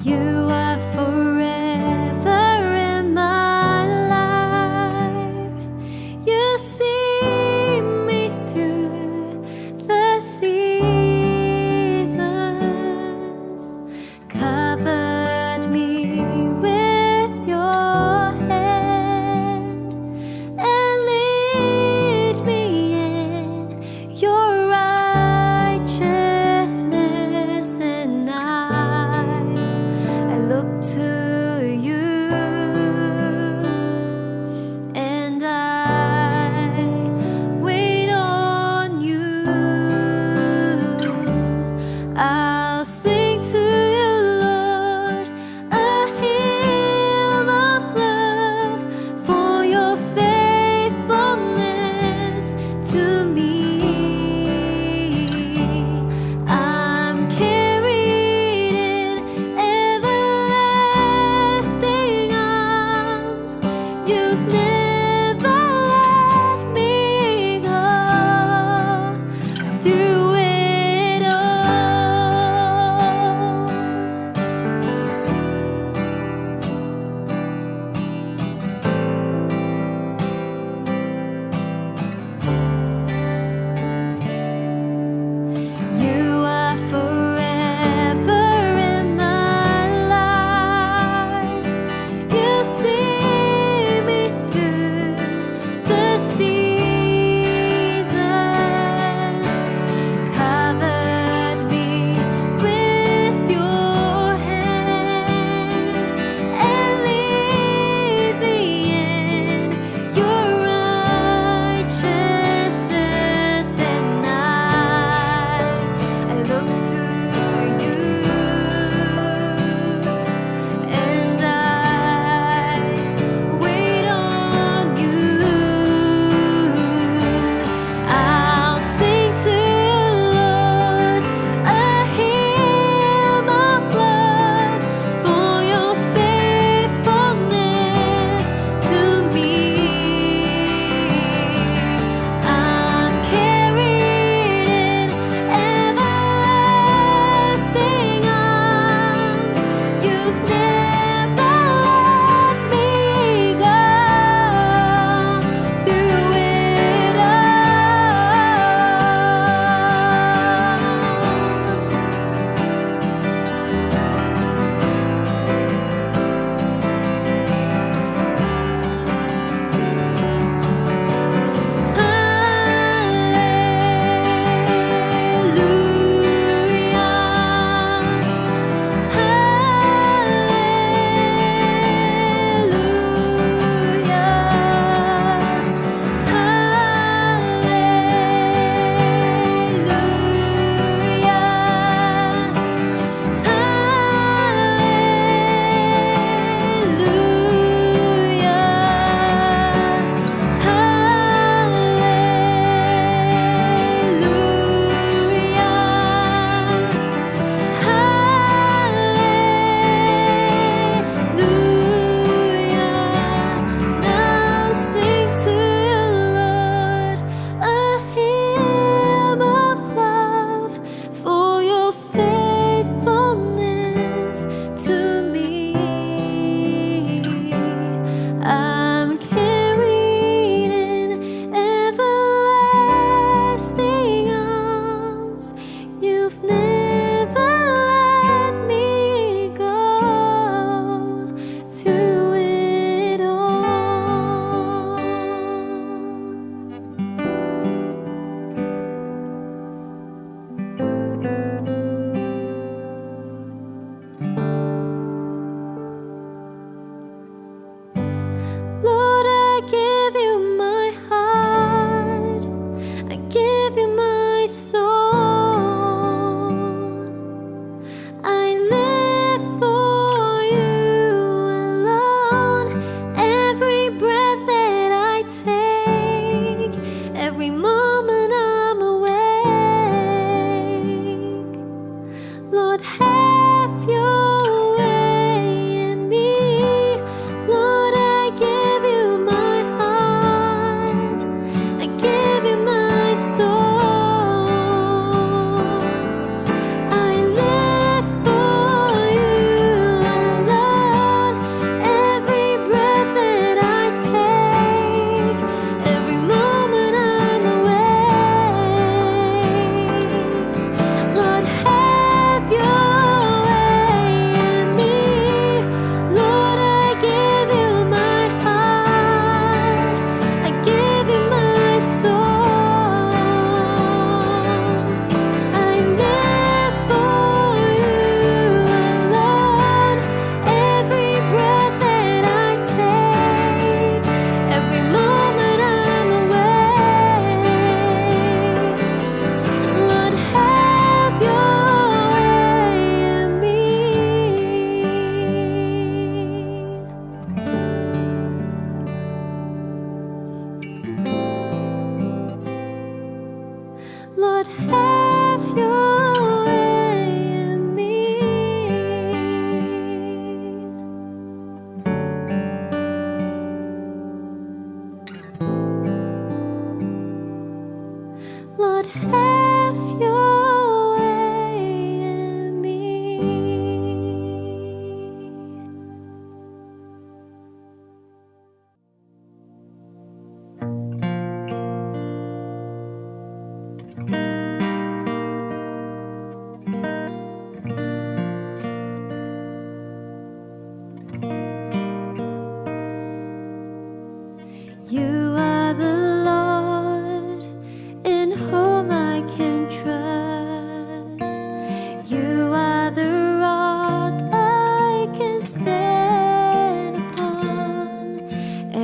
You are forever in my life. You see me through the seasons, covered me with your hand, and lead me in your righteousness. And I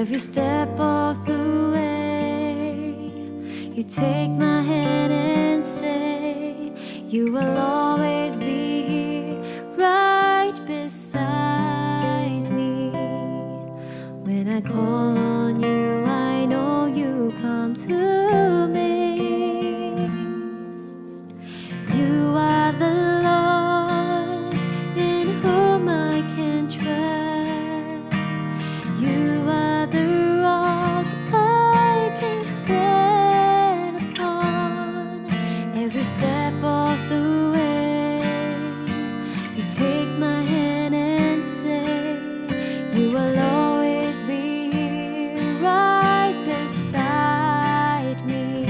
Every step of the way, you take my hand and say, you will always be here, right beside me. When I call on you, I know you come to me. You are the Lord in whom I can trust. You are the rock I can stand upon. Every step of the way, you take my hand and say, you will always be here, right beside me.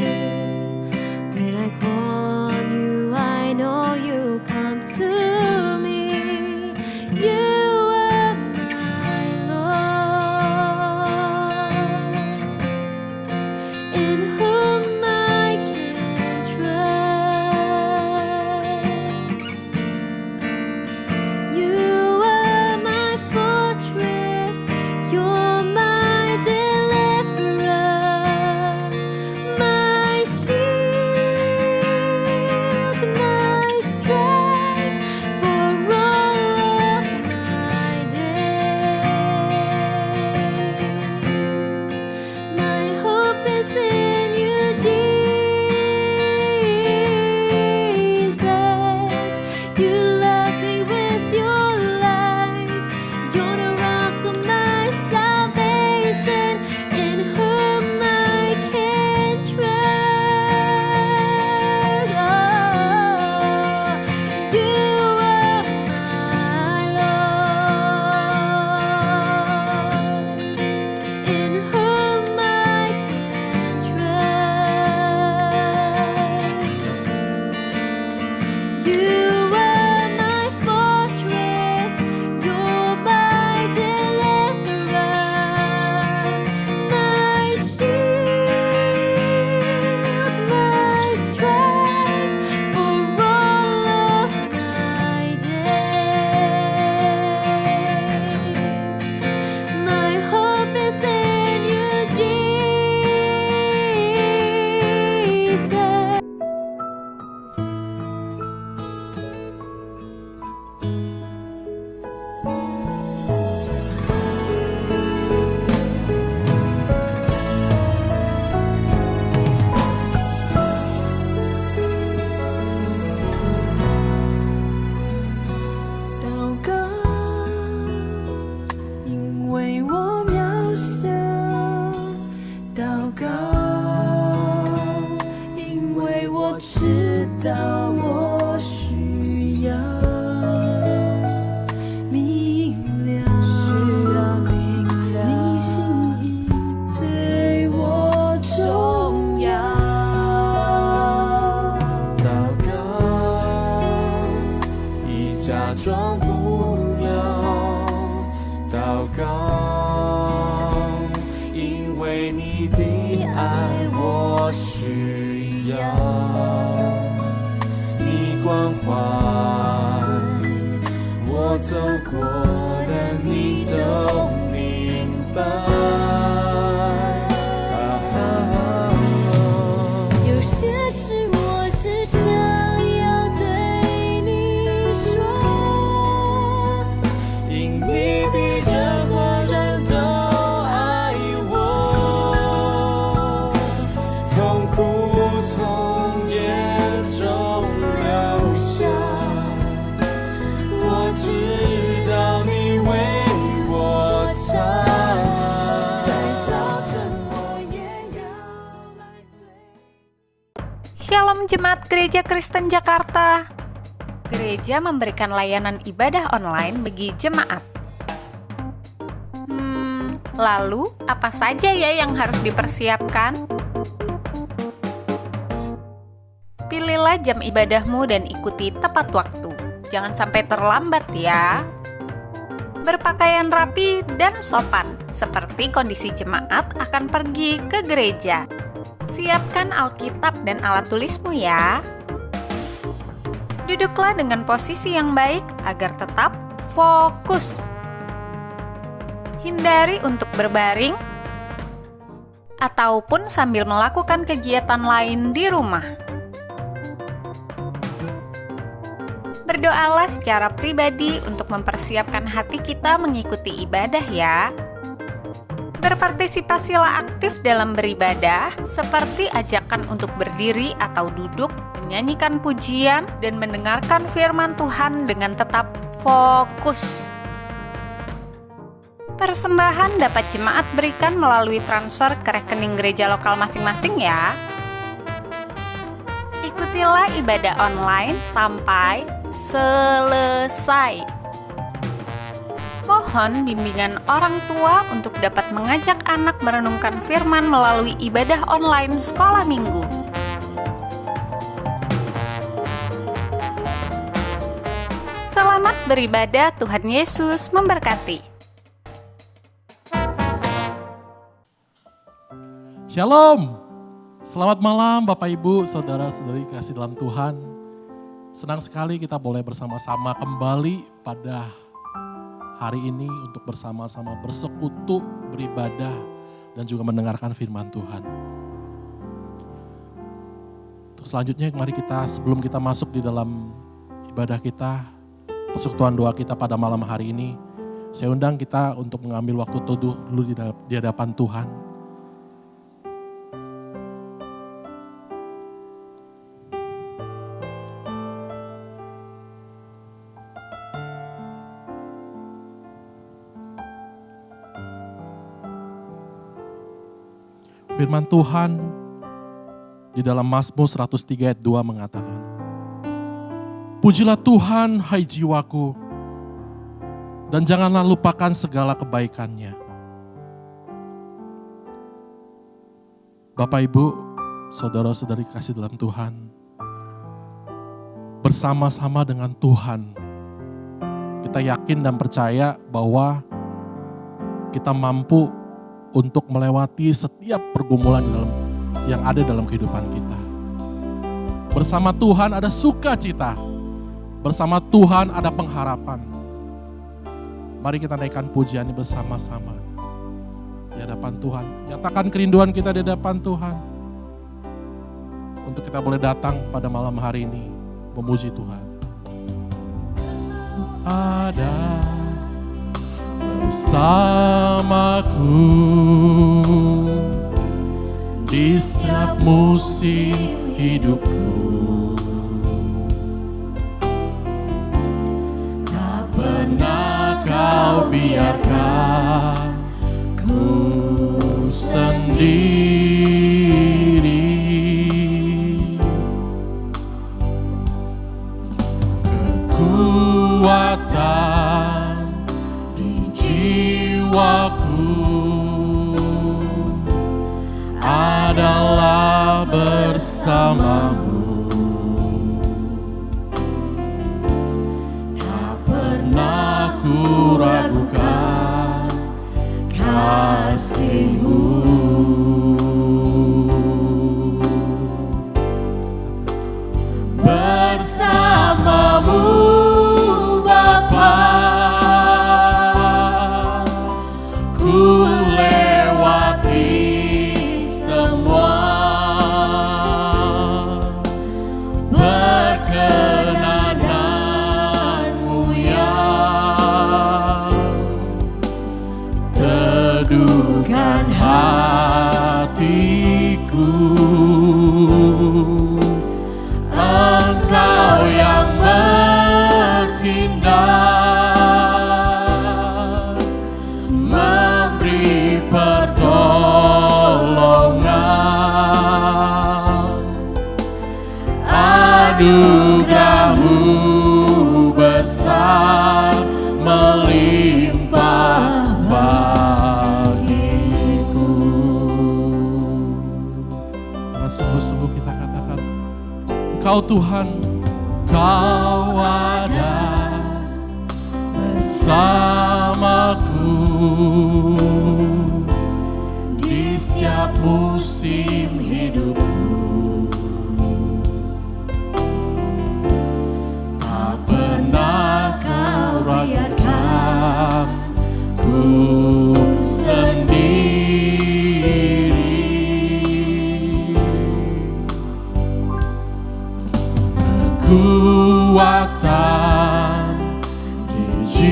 When I call on you, I know you come to me. You are my Lord, in whom I can trust. You are my fortress, you're my deliverer, my shield, my strength for all of my days. My hope is in you, Jesus. You love me with your life. You're the rock of my salvation, in whom I can trust. Oh, you are my Lord, in whom I can trust. You are my fortress, you're my deliverer, my shield, my strength for all of my days. My hope is in you, Jesus.祷告，因为我渺小；祷告，因为我知道我需要明了，你心意对我重要。祷告。假装不了祷告，因为你的爱我需要，你关怀我走过的，你都明白。有些事我只想要对你说，因你比任何人都爱我，痛苦从眼中流下，我知道你为我擦，在早晨我也要来对。 Shalom Jemaat Gereja Kristen Jakarta. Gereja memberikan layanan ibadah online bagi jemaat. Lalu apa saja ya yang harus dipersiapkan? Pilihlah jam ibadahmu dan ikuti tepat waktu. Jangan sampai terlambat ya. Berpakaian rapi dan sopan, seperti kondisi jemaat akan pergi ke gereja. Siapkan Alkitab dan alat tulismu ya. Duduklah dengan posisi yang baik agar tetap fokus. Hindari untuk berbaring, ataupun sambil melakukan kegiatan lain di rumah. Berdoalah secara pribadi untuk mempersiapkan hati kita mengikuti ibadah ya. Berpartisipasilah aktif dalam beribadah, seperti ajakan untuk berdiri atau duduk, menyanyikan pujian, dan mendengarkan firman Tuhan dengan tetap fokus. Persembahan dapat jemaat berikan melalui transfer ke rekening gereja lokal masing-masing ya. Ikutilah ibadah online sampai selesai. Mohon bimbingan orang tua untuk dapat mengajak anak merenungkan firman melalui ibadah online sekolah minggu. Selamat beribadah, Tuhan Yesus memberkati. Shalom, selamat malam Bapak Ibu, Saudara-saudari kasih dalam Tuhan. Senang sekali kita boleh bersama-sama kembali pada hari ini untuk bersama-sama bersekutu, beribadah, dan juga mendengarkan firman Tuhan. Untuk selanjutnya mari kita sebelum kita masuk di dalam ibadah kita, persekutuan doa kita pada malam hari ini, saya undang kita untuk mengambil waktu teduh dulu di hadapan Tuhan. Firman Tuhan di dalam Mazmur 103 ayat 2 mengatakan, Pujilah Tuhan hai jiwaku, dan janganlah lupakan segala kebaikannya. Bapak Ibu, saudara-saudari kasih dalam Tuhan, bersama-sama dengan Tuhan, kita yakin dan percaya bahwa kita mampu untuk melewati setiap pergumulan yang ada dalam kehidupan kita. Bersama Tuhan ada sukacita, bersama Tuhan ada pengharapan. Mari kita naikkan pujian ini bersama-sama di hadapan Tuhan. Nyatakan kerinduan kita di hadapan Tuhan. Untuk kita boleh datang pada malam hari ini memuji Tuhan. Ada bersamaku di setiap musim hidupku. Tak pernah kau biarkan ku sendiri. Kekuatan jiwaku adalah bersamamu. Tak pernah ku ragukan kasih-Mu. Bersamamu Bapa, hatiku, Engkau yang bertindak, memberi pertolongan, anugerah-Mu besar melimpah bagiku. Sungguh-sungguh kita katakan, Engkau Tuhan, Kau ada bersamaku di setiap musim hidupku. Tak pernah Kau biarkan ku sendiri.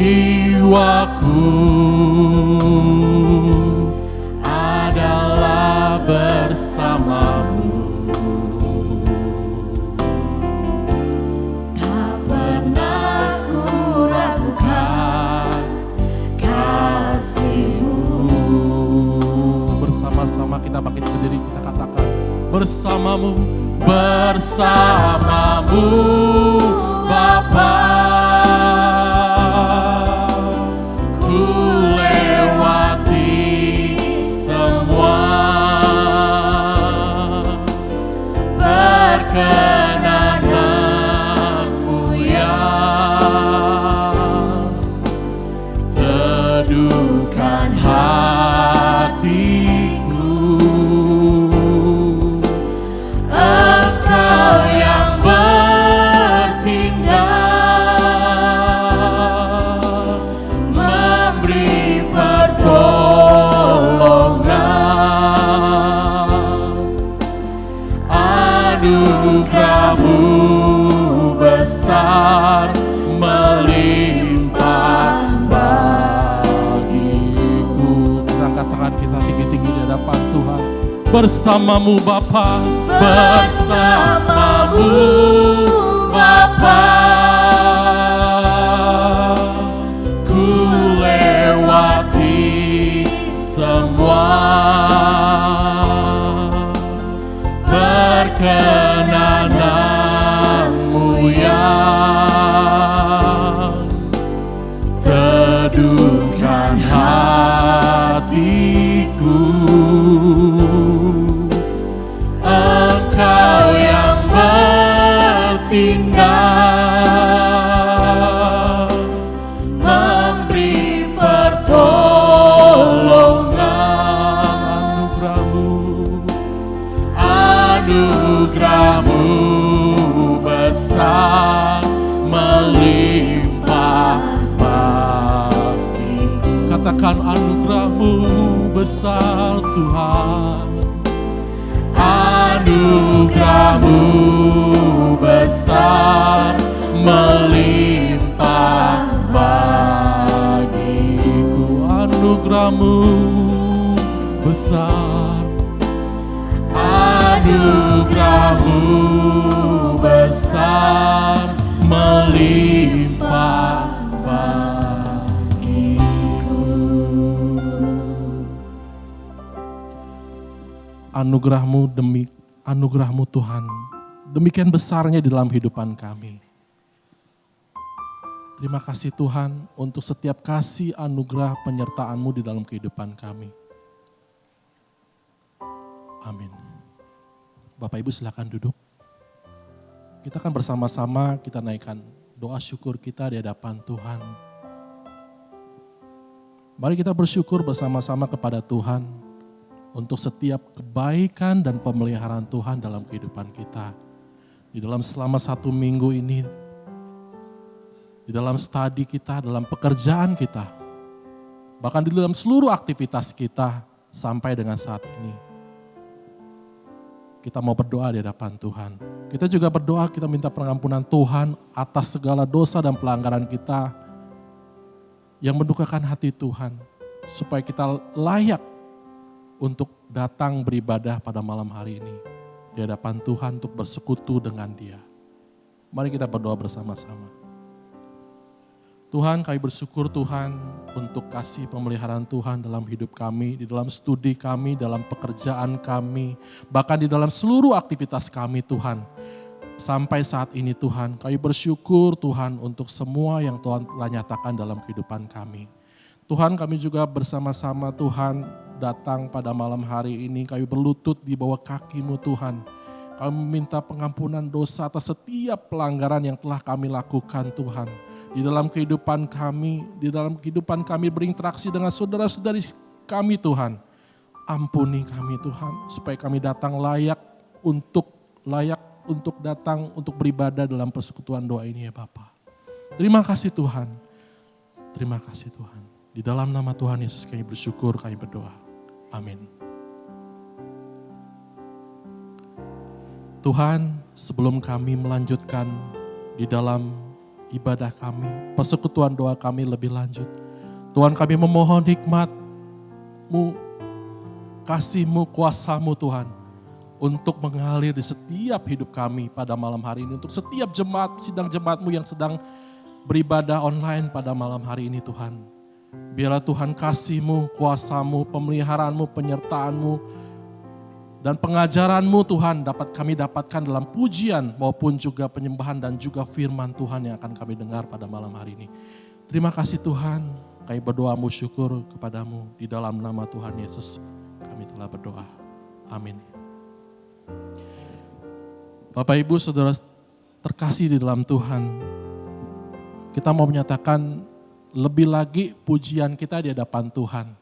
Jiwaku adalah bersamamu. Tak pernah ku ragukan kasih-Mu. Bersama-sama kita bangkit berdiri, kita katakan bersamamu, bersamamu Bapa. Ku lewati semua perkenananmu yang teduhkan hatiku. Engkau yang bertindak, memberi pertolongan. Anugerah-Mu besar melimpah bagiku. Kita angkat tangan kita tinggi-tinggi di hadapan Tuhan. Bersamamu Bapa, bersamamu Bapa. Ku lewati semua perkenanan-Mu yang teduhkan hatiku. Engkau yang bertindak, memberi pertolongan. Anugerah-Mu besar melimpah bagiku. Katakan anugerah-Mu besar Tuhan. Anugerah-Mu besar melimpah bagiku. Anugerah-Mu besar. Anugerah-Mu besar melimpah bagiku. Anugerah-Mu demi anugerah-Mu Tuhan, demikian besarnya di dalam kehidupan kami. Terima kasih Tuhan untuk setiap kasih anugerah penyertaan-Mu di dalam kehidupan kami. Amin. Bapak Ibu silakan duduk. Kita akan bersama-sama kita naikkan doa syukur kita di hadapan Tuhan. Mari kita bersyukur bersama-sama kepada Tuhan untuk setiap kebaikan dan pemeliharaan Tuhan dalam kehidupan kita. Di dalam selama 1 minggu ini, di dalam studi kita, dalam pekerjaan kita, bahkan di dalam seluruh aktivitas kita sampai dengan saat ini. Kita mau berdoa di hadapan Tuhan. Kita juga berdoa, kita minta pengampunan Tuhan atas segala dosa dan pelanggaran kita yang mendukakan hati Tuhan. Supaya kita layak untuk datang beribadah pada malam hari ini. Di hadapan Tuhan untuk bersekutu dengan Dia. Mari kita berdoa bersama-sama. Tuhan, kami bersyukur Tuhan untuk kasih pemeliharaan Tuhan dalam hidup kami, di dalam studi kami, dalam pekerjaan kami, bahkan di dalam seluruh aktivitas kami Tuhan. Sampai saat ini Tuhan, kami bersyukur Tuhan untuk semua yang Tuhan telah nyatakan dalam kehidupan kami. Tuhan, kami juga bersama-sama Tuhan datang pada malam hari ini, kami berlutut di bawah kaki-Mu Tuhan. Kami meminta pengampunan dosa atas setiap pelanggaran yang telah kami lakukan Tuhan. Di dalam kehidupan kami berinteraksi dengan saudara-saudari kami Tuhan. Ampuni kami Tuhan, supaya kami datang layak untuk datang untuk beribadah dalam persekutuan doa ini ya Bapa. Terima kasih Tuhan. Terima kasih Tuhan. Di dalam nama Tuhan Yesus kami bersyukur, kami berdoa. Amin. Tuhan, sebelum kami melanjutkan di dalam ibadah kami, persekutuan doa kami lebih lanjut. Tuhan, kami memohon hikmat-Mu, kasih-Mu, kuasa-Mu Tuhan, untuk mengalir di setiap hidup kami pada malam hari ini. Untuk setiap jemaat, sidang jemaat-Mu yang sedang beribadah online pada malam hari ini Tuhan. Biarlah Tuhan kasih-Mu, kuasa-Mu, pemeliharaan-Mu, penyertaan-Mu, dan pengajaran-Mu Tuhan dapat kami dapatkan dalam pujian maupun juga penyembahan dan juga firman Tuhan yang akan kami dengar pada malam hari ini. Terima kasih Tuhan, kami berdoa syukur kepadamu di dalam nama Tuhan Yesus. Kami telah berdoa. Amin. Bapak Ibu Saudara terkasih di dalam Tuhan, kita mau menyatakan lebih lagi pujian kita di hadapan Tuhan.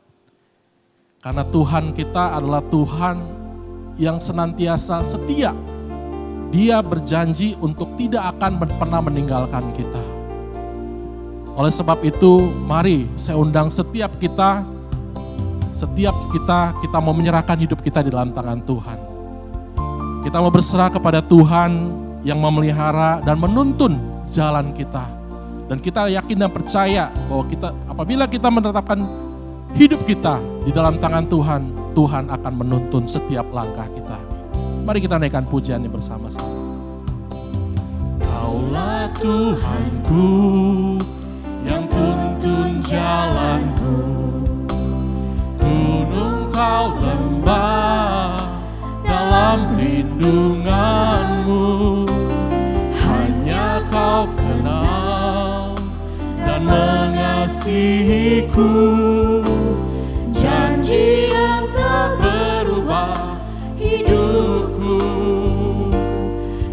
Karena Tuhan kita adalah Tuhan yang senantiasa setia. Dia berjanji untuk tidak akan pernah meninggalkan kita. Oleh sebab itu, mari saya undang setiap kita mau menyerahkan hidup kita di dalam tangan Tuhan. Kita mau berserah kepada Tuhan yang memelihara dan menuntun jalan kita. Dan kita yakin dan percaya bahwa apabila kita menetapkan hidup kita di dalam tangan Tuhan, Tuhan akan menuntun setiap langkah kita. Mari kita naikkan pujiannya bersama-sama. Kaulah Tuhanku yang tuntun jalanku, gunung kau lembah dalam lindunganmu. Hanya kau kenal dan mengasihiku, janji yang tak berubah hidupku,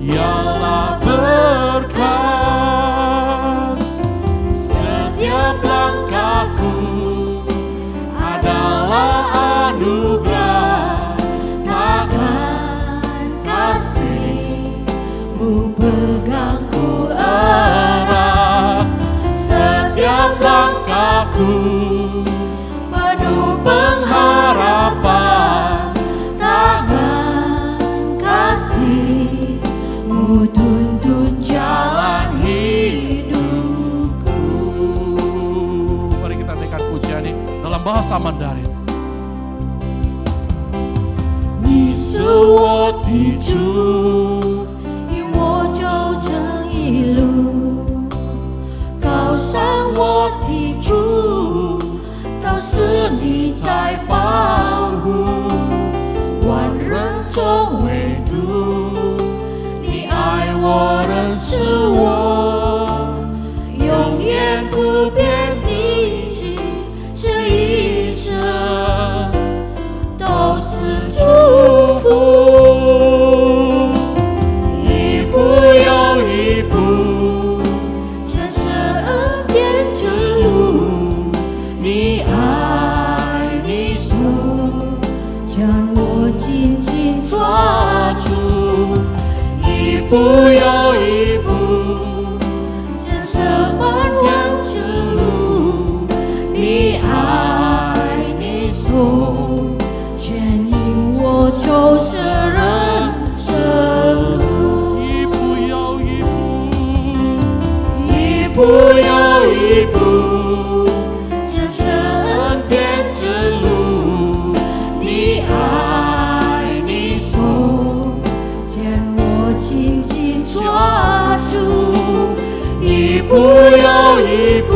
ialah berkat. Setiap langkahku adalah anugerah, tangan kasih-Mu pegangku erat. Setiap langkahku penuh pengharapan, tangan kasih-Mu tuntun jalan hidupku. Mari kita naikkan pujian ini dalam bahasa Mandarin. 你是我的主，与我走这一路，高山我的主，都是你在保护。万人中唯独你爱我，认识我，永远不变的情，这一生都是祝福。一步又一步，这是恩典之路，你爱你手将我紧紧抓住。一步又一步，这是漫长之路，你爱你手牵引我走这人生路。一步又一步，一步又一步，这是恩典之路，你爱你手将我紧紧抓住。一步又一步，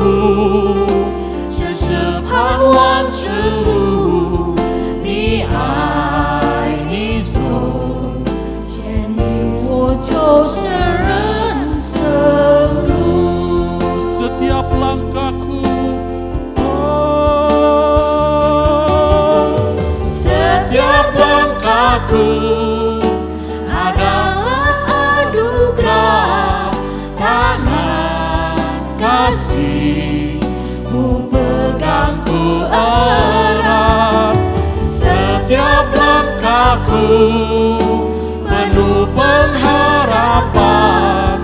这是盼望之路，你爱你手牵引我走这人生路。 setiap langkahku, Setiap langkahku adalah anugerah, tangan kasih-Mu pegangku erat. Setiap langkahku penuh pengharapan,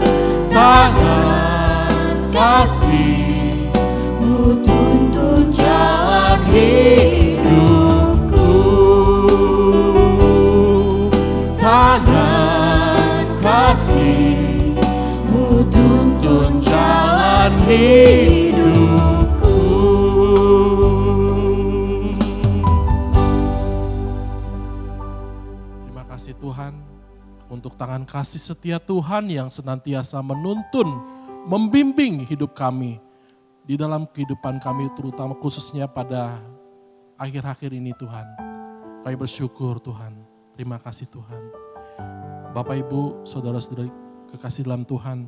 tangan kasih-Mu tuntun jalan hidupku. Tangan kasih-Mu tuntun jalan tangan kasih setia Tuhan yang senantiasa menuntun, membimbing hidup kami di dalam kehidupan kami, terutama khususnya pada akhir-akhir ini Tuhan. Kami bersyukur Tuhan, terima kasih Tuhan. Bapak Ibu, saudara-saudari kekasih dalam Tuhan,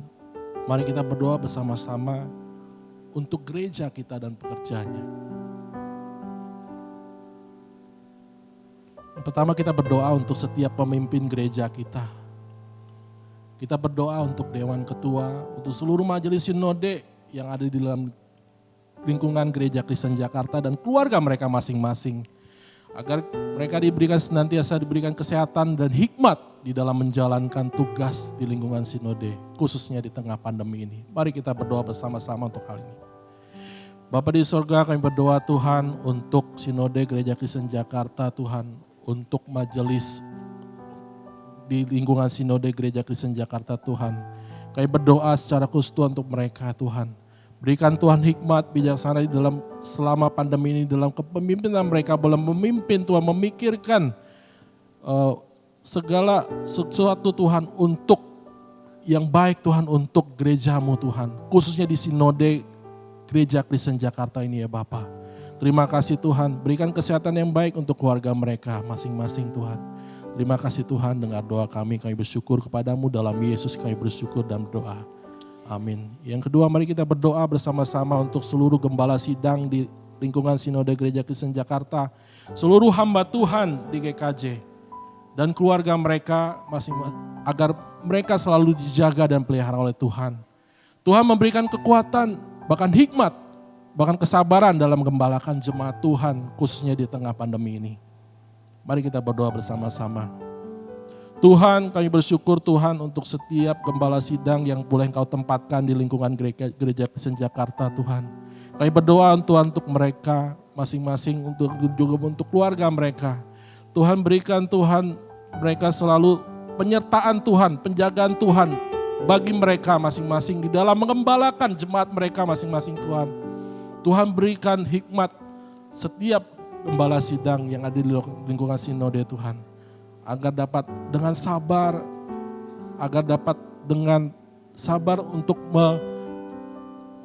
mari kita berdoa bersama-sama untuk gereja kita dan pekerjaannya. Yang pertama kita berdoa untuk setiap pemimpin gereja kita. Kita berdoa untuk Dewan Ketua, untuk seluruh majelis sinode yang ada di dalam lingkungan Gereja Kristen Jakarta dan keluarga mereka masing-masing. Agar mereka senantiasa diberikan kesehatan dan hikmat di dalam menjalankan tugas di lingkungan sinode, khususnya di tengah pandemi ini. Mari kita berdoa bersama-sama untuk hal ini. Bapa di sorga, kami berdoa Tuhan untuk sinode Gereja Kristen Jakarta Tuhan, untuk majelis di lingkungan sinode Gereja Kristen Jakarta Tuhan. Kami berdoa secara khusus Tuhan untuk mereka Tuhan. Berikan Tuhan hikmat bijaksana di dalam selama pandemi ini, dalam kepemimpinan mereka boleh memimpin Tuhan, memikirkan segala sesuatu Tuhan untuk yang baik Tuhan untuk gerejamu Tuhan. Khususnya di sinode Gereja Kristen Jakarta ini ya Bapa. Terima kasih Tuhan, berikan kesehatan yang baik untuk keluarga mereka masing-masing Tuhan. Terima kasih Tuhan, dengar doa kami bersyukur kepadamu dalam Yesus kami bersyukur dan berdoa. Amin. Yang kedua, mari kita berdoa bersama-sama untuk seluruh gembala sidang di lingkungan Sinode Gereja Kristen Jakarta, seluruh hamba Tuhan di GKJ, dan keluarga mereka masing-masing, agar mereka selalu dijaga dan pelihara oleh Tuhan. Tuhan memberikan kekuatan, bahkan hikmat, bahkan kesabaran dalam menggembalakan jemaat Tuhan, khususnya di tengah pandemi ini. Mari kita berdoa bersama-sama. Tuhan, kami bersyukur Tuhan untuk setiap gembala sidang yang boleh Engkau tempatkan di lingkungan Gereja Kristen Jakarta Tuhan. Kami berdoa Tuhan untuk mereka masing-masing, juga untuk keluarga mereka. Tuhan berikan Tuhan mereka selalu penyertaan Tuhan, penjagaan Tuhan bagi mereka masing-masing di dalam mengembalakan jemaat mereka masing-masing Tuhan. Tuhan berikan hikmat setiap gembala sidang yang ada di lingkungan sinode Tuhan. Agar dapat dengan sabar,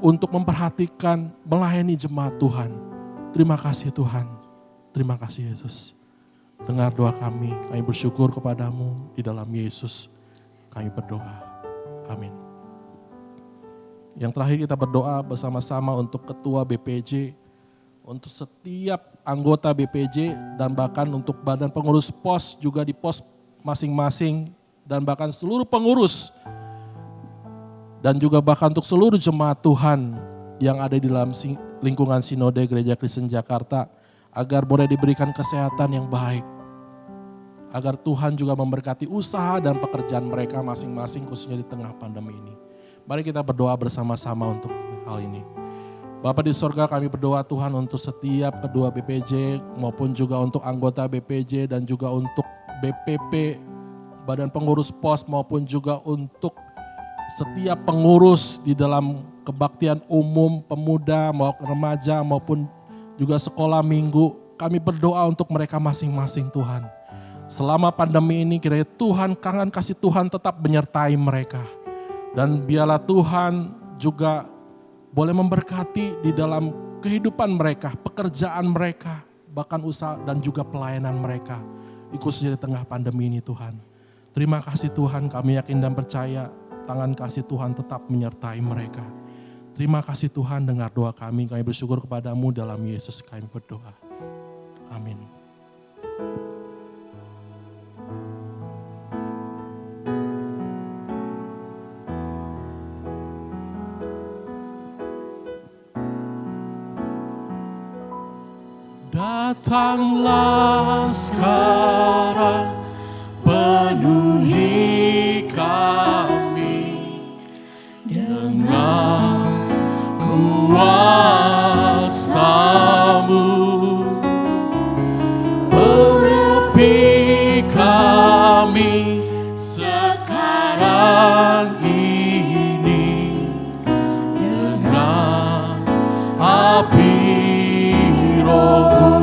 untuk memperhatikan, melayani jemaat Tuhan. Terima kasih Tuhan, terima kasih Yesus. Dengar doa kami bersyukur kepadamu di dalam Yesus kami berdoa. Amin. Yang terakhir kita berdoa bersama-sama untuk Ketua BPJ, untuk setiap anggota BPJ dan bahkan untuk badan pengurus pos juga di pos masing-masing dan bahkan seluruh pengurus dan juga bahkan untuk seluruh jemaat Tuhan yang ada di dalam lingkungan Sinode Gereja Kristen Jakarta agar boleh diberikan kesehatan yang baik, agar Tuhan juga memberkati usaha dan pekerjaan mereka masing-masing khususnya di tengah pandemi ini. Mari kita berdoa bersama-sama untuk hal ini. Bapa di sorga, kami berdoa Tuhan untuk setiap kedua BPJ maupun juga untuk anggota BPJ dan juga untuk BPP, badan pengurus pos maupun juga untuk setiap pengurus di dalam kebaktian umum, pemuda, remaja maupun juga sekolah minggu. Kami berdoa untuk mereka masing-masing Tuhan. Selama pandemi ini kiranya Tuhan, kangen kasih Tuhan tetap menyertai mereka. Dan biarlah Tuhan juga boleh memberkati di dalam kehidupan mereka, pekerjaan mereka, bahkan usaha dan juga pelayanan mereka. Khususnya di tengah pandemi ini Tuhan. Terima kasih Tuhan, kami yakin dan percaya tangan kasih Tuhan tetap menyertai mereka. Terima kasih Tuhan, dengar doa kami bersyukur kepadamu dalam Yesus kami berdoa. Amin. Datanglah sekarang, penuhi kami dengan kuasa-Mu. Urapi kami sekarang ini dengan api Roh-Mu.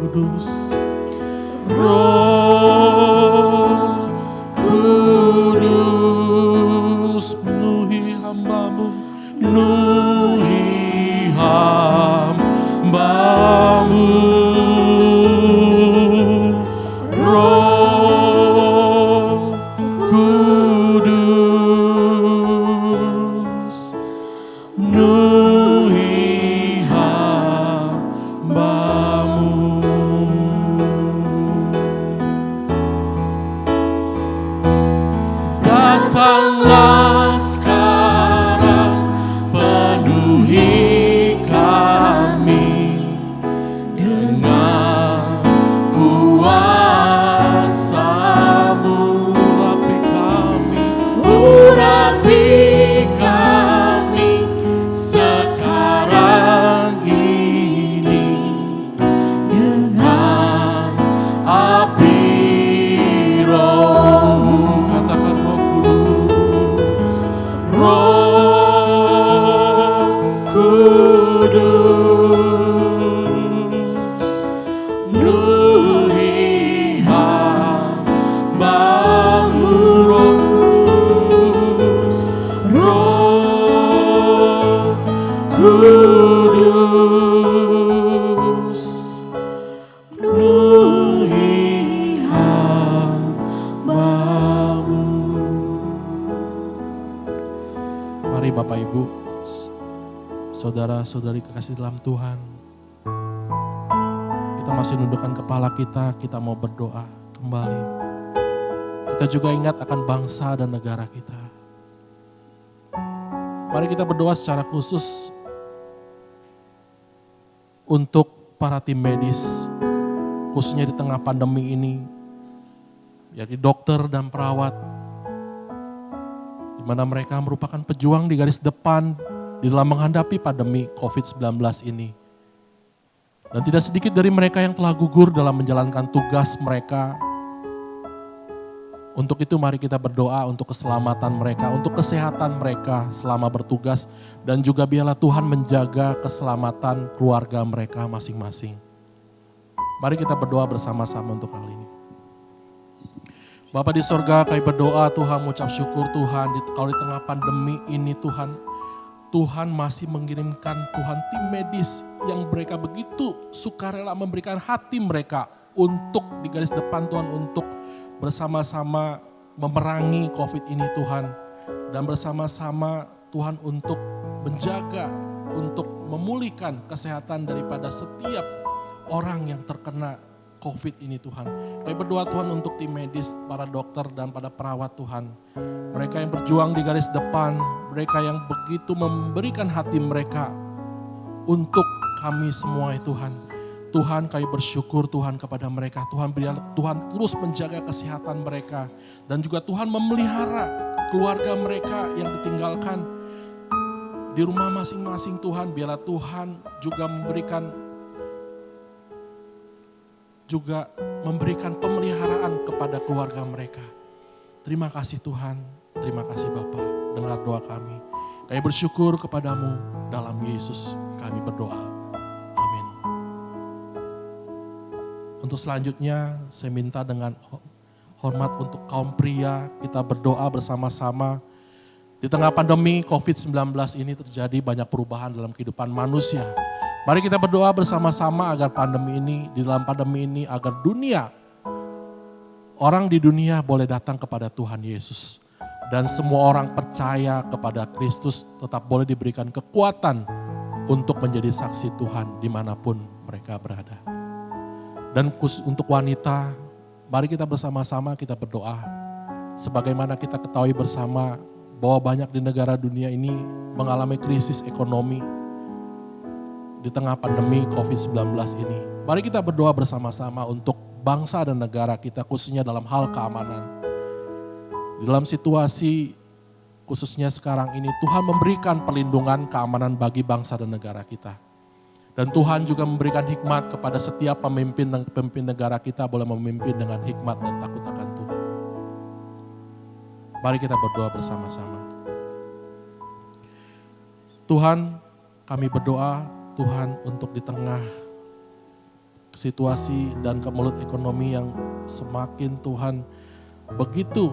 Kudus. Roh Kudus, penuhi hamba-Mu, penuhi hamba-Mu. Roh Kudus, penuhi hamba-Mu. Datanglah sekarang, penuhi kami dengan kuasa-Mu. Urapi kami sekarang ini dengan api Roh-Mu. Katakan Roh Kudus, Roh Kudus, penuhi hamba-Mu. Roh Kudus, Roh Kudus, penuhi hamba-Mu. Mari Bapak Ibu, saudara-saudari kekasih dalam Tuhan, kita masih nundukkan kepala kita mau berdoa kembali. Kita juga ingat akan bangsa dan negara kita. Mari kita berdoa secara khusus untuk para tim medis, khususnya di tengah pandemi ini, yakni dokter dan perawat, di mana mereka merupakan pejuang di garis depan di dalam menghadapi pandemi COVID-19 ini. Dan tidak sedikit dari mereka yang telah gugur dalam menjalankan tugas mereka. Untuk itu mari kita berdoa untuk keselamatan mereka, untuk kesehatan mereka selama bertugas. Dan juga biarlah Tuhan menjaga keselamatan keluarga mereka masing-masing. Mari kita berdoa bersama-sama untuk hal ini. Bapa di sorga, kami berdoa Tuhan, mengucap syukur Tuhan, kalau di tengah pandemi ini Tuhan, Tuhan masih mengirimkan Tuhan tim medis yang mereka begitu sukarela memberikan hati mereka untuk di garis depan Tuhan, untuk bersama-sama memerangi COVID ini Tuhan. Dan bersama-sama Tuhan untuk menjaga, untuk memulihkan kesehatan daripada setiap orang yang terkena COVID ini Tuhan. Kami berdoa Tuhan untuk tim medis, para dokter dan para perawat Tuhan. Mereka yang berjuang di garis depan, mereka yang begitu memberikan hati mereka untuk kami semua Tuhan. Tuhan kami bersyukur Tuhan kepada mereka. Tuhan terus menjaga kesehatan mereka. Dan juga Tuhan memelihara keluarga mereka yang ditinggalkan di rumah masing-masing Tuhan. Biarlah Tuhan juga memberikan pemeliharaan kepada keluarga mereka. Terima kasih Tuhan, terima kasih Bapa, dengar doa kami. Kami bersyukur kepadamu dalam Yesus kami berdoa. Amin. Untuk selanjutnya saya minta dengan hormat untuk kaum pria, kita berdoa bersama-sama. Di tengah pandemi COVID-19 ini terjadi banyak perubahan dalam kehidupan manusia. Mari kita berdoa bersama-sama agar dalam pandemi ini agar orang di dunia boleh datang kepada Tuhan Yesus. Dan semua orang percaya kepada Kristus tetap boleh diberikan kekuatan untuk menjadi saksi Tuhan dimanapun mereka berada. Dan khusus untuk wanita, mari kita bersama-sama kita berdoa. Sebagaimana kita ketahui bersama bahwa banyak di negara dunia ini mengalami krisis ekonomi di tengah pandemi COVID-19 ini. Mari kita berdoa bersama-sama untuk bangsa dan negara kita, khususnya dalam hal keamanan. Di dalam situasi khususnya sekarang ini, Tuhan memberikan perlindungan keamanan bagi bangsa dan negara kita. Dan Tuhan juga memberikan hikmat kepada setiap pemimpin negara kita boleh memimpin dengan hikmat dan takut akan Tuhan. Mari kita berdoa bersama-sama. Tuhan, kami berdoa Tuhan untuk di tengah situasi dan kemelut ekonomi yang semakin Tuhan begitu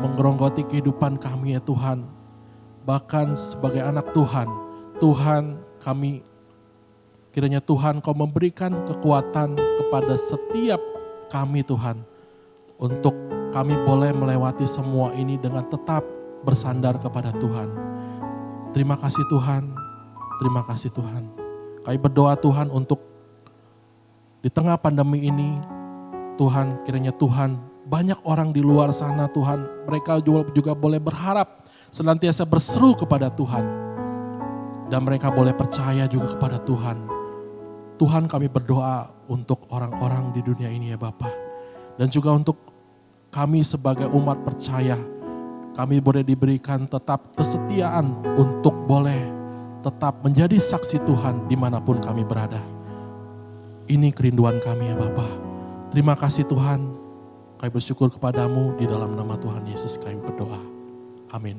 menggeronggoti kehidupan kami ya Tuhan. Bahkan sebagai anak Tuhan, Tuhan kami kiranya Tuhan Kau memberikan kekuatan kepada setiap kami Tuhan. Untuk kami boleh melewati semua ini dengan tetap bersandar kepada Tuhan. Terima kasih Tuhan, terima kasih Tuhan. Kami berdoa Tuhan untuk di tengah pandemi ini, Tuhan kiranya Tuhan banyak orang di luar sana Tuhan, mereka juga boleh berharap senantiasa berseru kepada Tuhan. Dan mereka boleh percaya juga kepada Tuhan. Tuhan kami berdoa untuk orang-orang di dunia ini ya Bapa. Dan juga untuk kami sebagai umat percaya, kami boleh diberikan tetap kesetiaan untuk boleh tetap menjadi saksi Tuhan dimanapun kami berada. Ini kerinduan kami ya Bapa. Terima kasih Tuhan, kami bersyukur kepadamu di dalam nama Tuhan Yesus kami berdoa. Amin.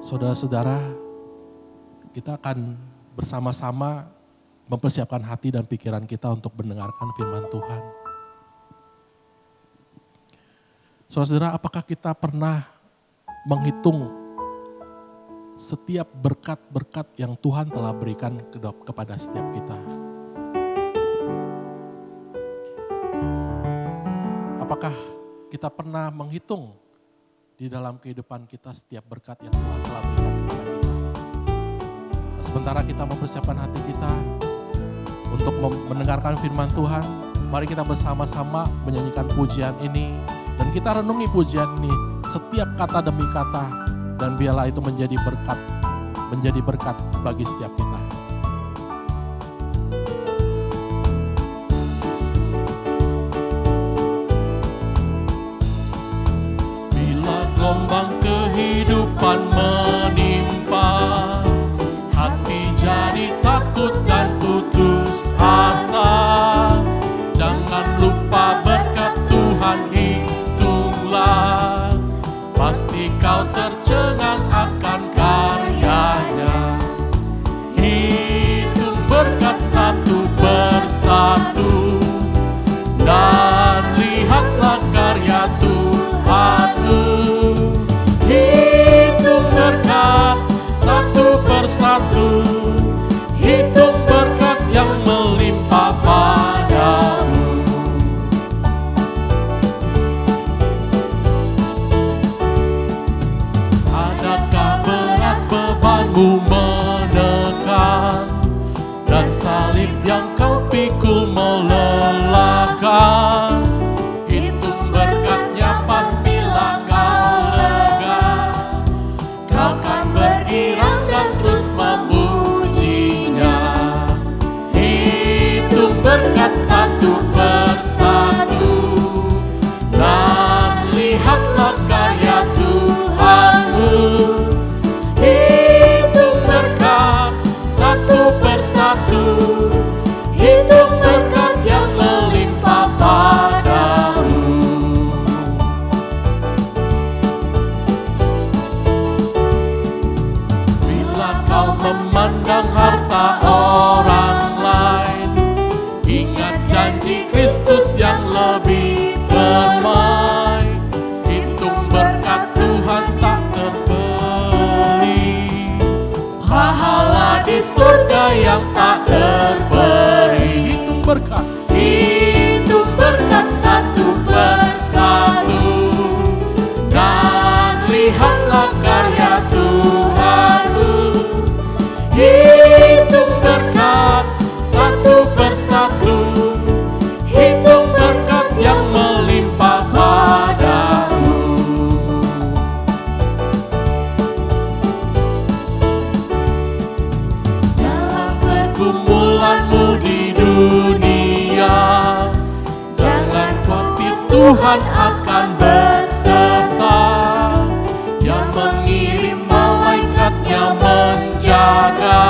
Saudara-saudara, kita akan bersama-sama mempersiapkan hati dan pikiran kita untuk mendengarkan firman Tuhan. Saudara-saudara, apakah kita pernah menghitung setiap berkat-berkat yang Tuhan telah berikan kepada setiap kita? Apakah kita pernah menghitung di dalam kehidupan kita setiap berkat yang Tuhan telah berikan kepada kita? Nah, sementara kita mempersiapkan hati kita untuk mendengarkan firman Tuhan, mari kita bersama-sama menyanyikan pujian ini dan kita renungi pujian ini setiap kata demi kata, dan biarlah itu menjadi berkat bagi setiap kita. Bila gelombang kehidupan menimpa, hati jadi takut dan putus asa. Jangan lupa berkat Tuhan hitunglah, pasti kau tercengang akan karyanya. Hitung berkat satu persatu, dan lihatlah karya Tuhanmu. Hitung berkat satu persatu, hitung berkat yang melimpah padamu. Adakah berat bebanmu menekan, dan salib yang kau pikul melelahkan? Hitung berkatnya pastilah kau lega, kau kan bergirang dan terus memujinya. Hitung berkat satu persatu, dan lihatlah karya Tuhanmu. Hitung berkat satu persatu, hitung berkat yang melimpah padamu. Bila kau memandang harta orang lain, ingat janji Kristus yang lebih permai. Hitung berkat Tuhan tak terbeli, pahala di surga yang tak terberi. Hitung berkat, hitung berkat satu persatu, dan lihatlah karya Tuhanmu. Hitung berkat satu persatu, hitung berkat yang melimpah padamu. Dalam pergumulanmu di dunia, jangan khawatir, Tuhan akan berserta. Yang mengirim malaikatnya menjaga,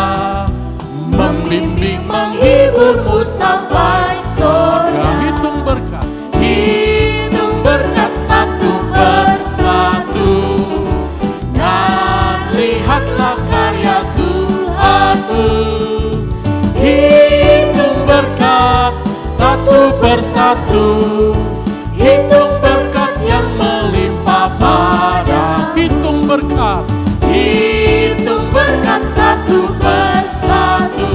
membimbing, menghiburmu sampai surga. Hitung berkat, hitung berkat satu persatu, dan lihatlah karya Tuhan. persatu, hitung berkat yang melimpah pada. Hitung berkat. Hitung berkat satu persatu,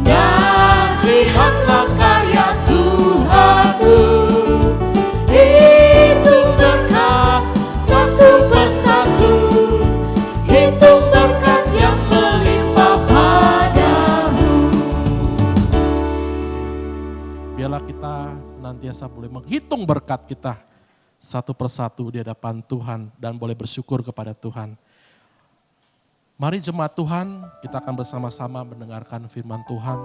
dan lihatlah karya Tuhanmu. Hitung berkat satu persatu, hitung berkat yang melimpah padamu. Biarlah kita senantiasa boleh menghitung berkat kita satu persatu di hadapan Tuhan dan boleh bersyukur kepada Tuhan. Mari jemaat Tuhan, kita akan bersama-sama mendengarkan firman Tuhan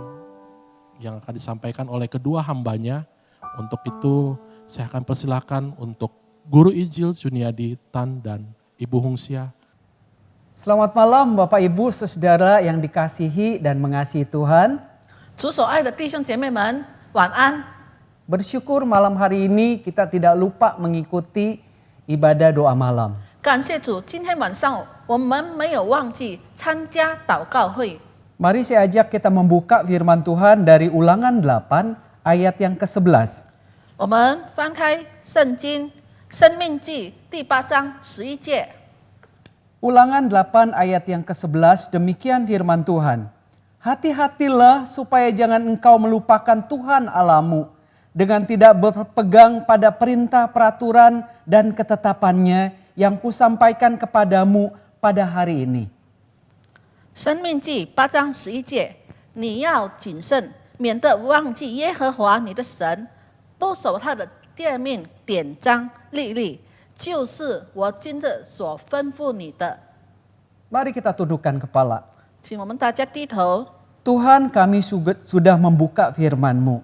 yang akan disampaikan oleh kedua hambanya. Untuk itu saya akan persilakan untuk Guru Injil Juniadi Tan dan Ibu Hungsia. Selamat malam Bapak Ibu Saudara yang dikasihi dan mengasihi Tuhan. 主所爱的弟兄姐妹们，晚安。 Bersyukur malam hari ini kita tidak lupa mengikuti ibadah doa malam. 感谢主，今天晚上我们没有忘记参加祷告会。 Mari saya ajak kita membuka firman Tuhan dari Ulangan 8 ayat yang ke-11. 我们翻开圣经《生命记》第8章11节。 Ulangan 8 ayat yang ke-11 demikian firman Tuhan. Hati-hatilah supaya jangan engkau melupakan Tuhan Allahmu dengan tidak berpegang pada perintah peraturan dan ketetapannya yang kusampaikan kepadamu pada hari ini. 生命记8章11节，你要谨慎，免得忘记耶和华你的神，不守他的诫命、典章、律例，就是我今日所吩咐你的。 Mari kita tundukkan kepala. 请我们大家低头。 Tuhan, kami sudah membuka firman-Mu.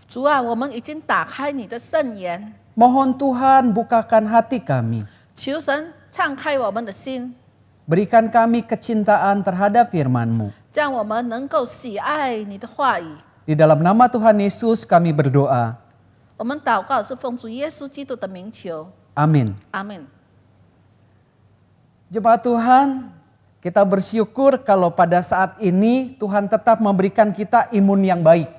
主啊，我们已经打开你的圣言， Mohon Tuhan bukakan hati kami. 求神敞开我们的心， Berikan kami kecintaan terhadap firman-Mu. 让我们能够喜爱你的话语。 Di dalam nama Tuhan Yesus kami berdoa. 我们祷告是奉主耶稣基督的名求， Amin. 阿门。 Jemaat Tuhan, kita bersyukur kalau pada saat ini Tuhan tetap memberikan kita imun yang baik.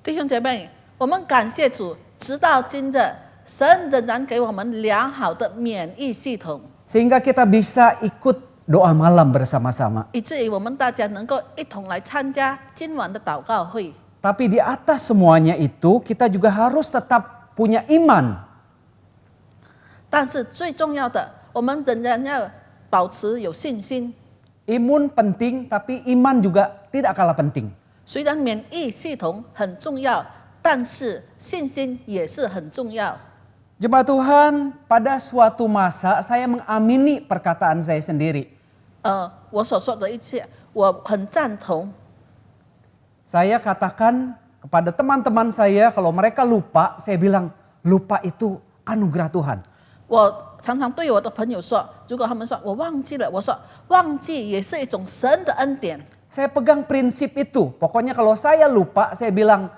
弟兄姐妹，我们感谢主，直到今日，神仍然给我们良好的免疫系统， Sehingga kita bisa ikut doa malam bersama-sama. 以至于我们大家能够一同来参加今晚的祷告会。 Tapi di atas semuanya itu kita juga harus tetap punya iman. 但是最重要的，我们仍然要保持有信心。 Imun penting tapi iman juga tidak kalah penting. 虽然免疫系统很重要，但是信心也是很重要。 Jemaat Tuhan, pada suatu masa saya mengamini perkataan saya sendiri. 我所说的一切，我很赞同。 Saya katakan kepada teman-teman saya kalau mereka lupa, saya bilang lupa itu anugerah Tuhan. 我常常对我的朋友说，如果他们说我忘记了，我说忘记也是一种神的恩典。 Saya pegang prinsip itu. Pokoknya kalau saya lupa, saya bilang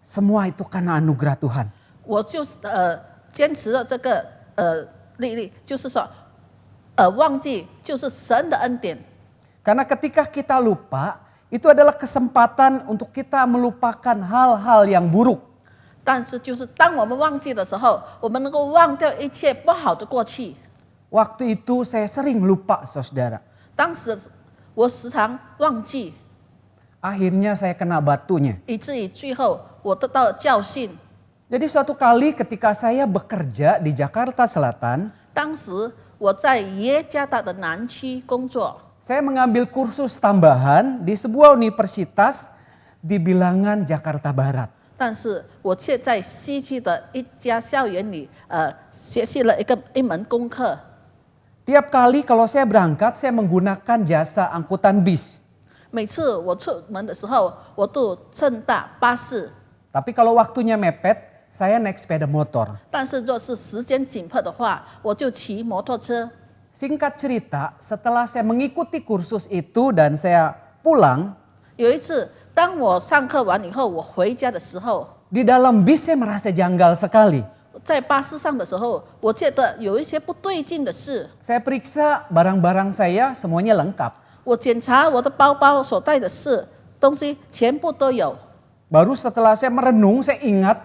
semua itu karena anugerah Tuhan. 我就是坚持了这个律例，就是说忘记就是神的恩典。 Karena ketika kita lupa, itu adalah kesempatan untuk kita melupakan hal-hal yang buruk. 但是就是当我们忘记的时候，我们能够忘掉一切不好的过去。 Waktu itu saya sering lupa, saudara. 当时我时常忘记， Akhirnya saya kena batunya. 以至于最后我得到了教训。 Jadi suatu kali ketika saya bekerja di Jakarta Selatan, 当时我在耶加达的南区工作， saya mengambil kursus tambahan di sebuah universitas di bilangan Jakarta Barat. 但是我却在西区的一家校园里，学习了一门功课。 Tiap kali kalau saya berangkat, saya menggunakan jasa angkutan bis. 每次我出门的时候，我都乘搭巴士。 Tapi kalau waktunya mepet, saya naik sepeda motor. 但是若是时间紧迫的话，我就骑摩托车。 Singkat cerita, setelah saya mengikuti kursus itu dan saya pulang, 有一次，当我上课完以后，我回家的时候， di dalam bis saya merasa janggal sekali. 在巴士上的时候，我觉得有一些不对劲的事。 Saya periksa barang-barang saya semuanya lengkap. 我检查我的包包所带的东西全部都有。 Baru setelah saya merenung, saya ingat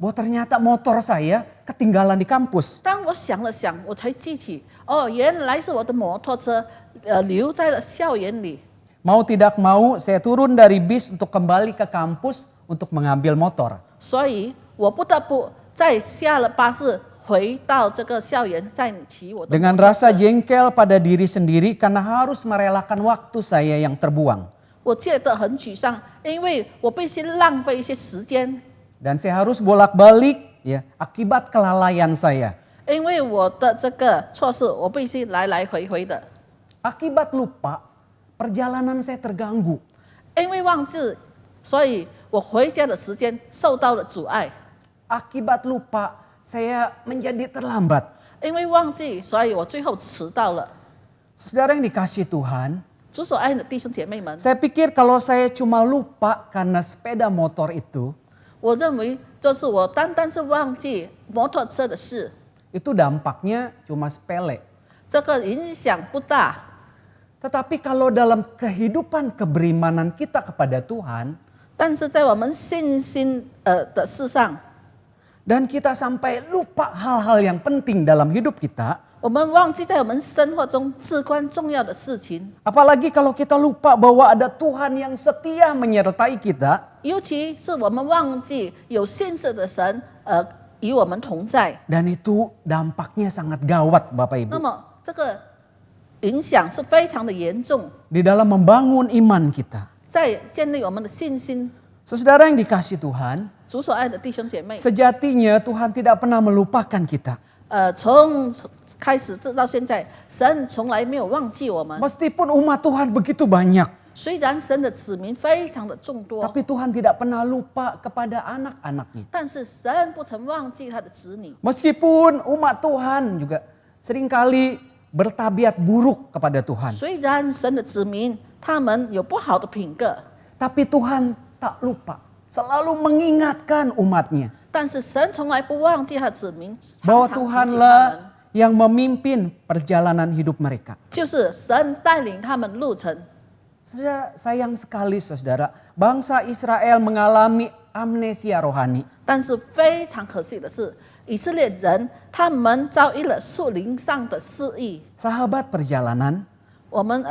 bahwa ternyata motor saya ketinggalan di kampus. 当我想了想，我才记起，哦，原来是我的摩托车留在了校园里。 Mau tidak mau saya turun dari bis untuk kembali ke kampus untuk mengambil motor. 所以我不得不再下了巴士回到这个校园，再骑我的。 Dengan rasa jengkel pada diri sendiri karena harus merelakan waktu saya yang terbuang. 我觉得很沮丧，因为我必须浪费一些时间， Dan saya harus bolak-balik ya akibat kelalaian saya. 因为我的这个错事，我必须来来回回的。 Akibat lupa, perjalanan saya terganggu. 因为忘记，所以我回家的时间受到了阻碍。 Akibat lupa, saya menjadi terlambat. 因为忘记，所以我最后迟到了。 Saudara yang dikasihi Tuhan, 主所爱的弟兄姐妹们， saya pikir kalau saya cuma lupa karena sepeda motor itu, 我认为就是我单单是忘记摩托车的事， itu dampaknya cuma sepele. 这个影响不大。 Tetapi kalau dalam kehidupan keberimanan kita kepada Tuhan, 但是在我们信心的事上， dan kita sampai lupa hal-hal yang penting dalam hidup kita, 我们忘记在我们生活中至关重要的事情， apalagi kalau kita lupa bahwa ada Tuhan yang setia menyertai kita, 尤其是我们忘记有信实的神与我们同在， dan itu dampaknya sangat gawat Bapak 那 Ibu. 么这个影响是非常的严重， Di dalam membangun iman kita. 在建立我们的信心。 Saudara yang dikasihi Tuhan, 主所爱的弟兄姐妹， sejatinya Tuhan tidak pernah melupakan kita. 从开始直到现在，神从来没有忘记我们。 Meskipun umat Tuhan begitu banyak, 虽然神的子民非常的众多， tapi Tuhan tidak pernah lupa kepada anak-anaknya. 但是神不曾忘记他的子女。 Meskipun umat Tuhan juga seringkali bertabiat buruk kepada Tuhan. 虽然神的子民他们有不好的品格， Tapi Tuhan tak lupa, selalu mengingatkan umatnya 但是神从来不忘记他的子民， bahwa 常常提醒他们， Tuhanlah yang memimpin perjalanan hidup mereka. 就是神带领他们路程。 Saudara, sayang sekali saudara, bangsa Israel mengalami amnesia rohani. 但是非常可惜的是，以色列人他们遭遇了树林上的失忆。 Sahabat perjalanan, 我们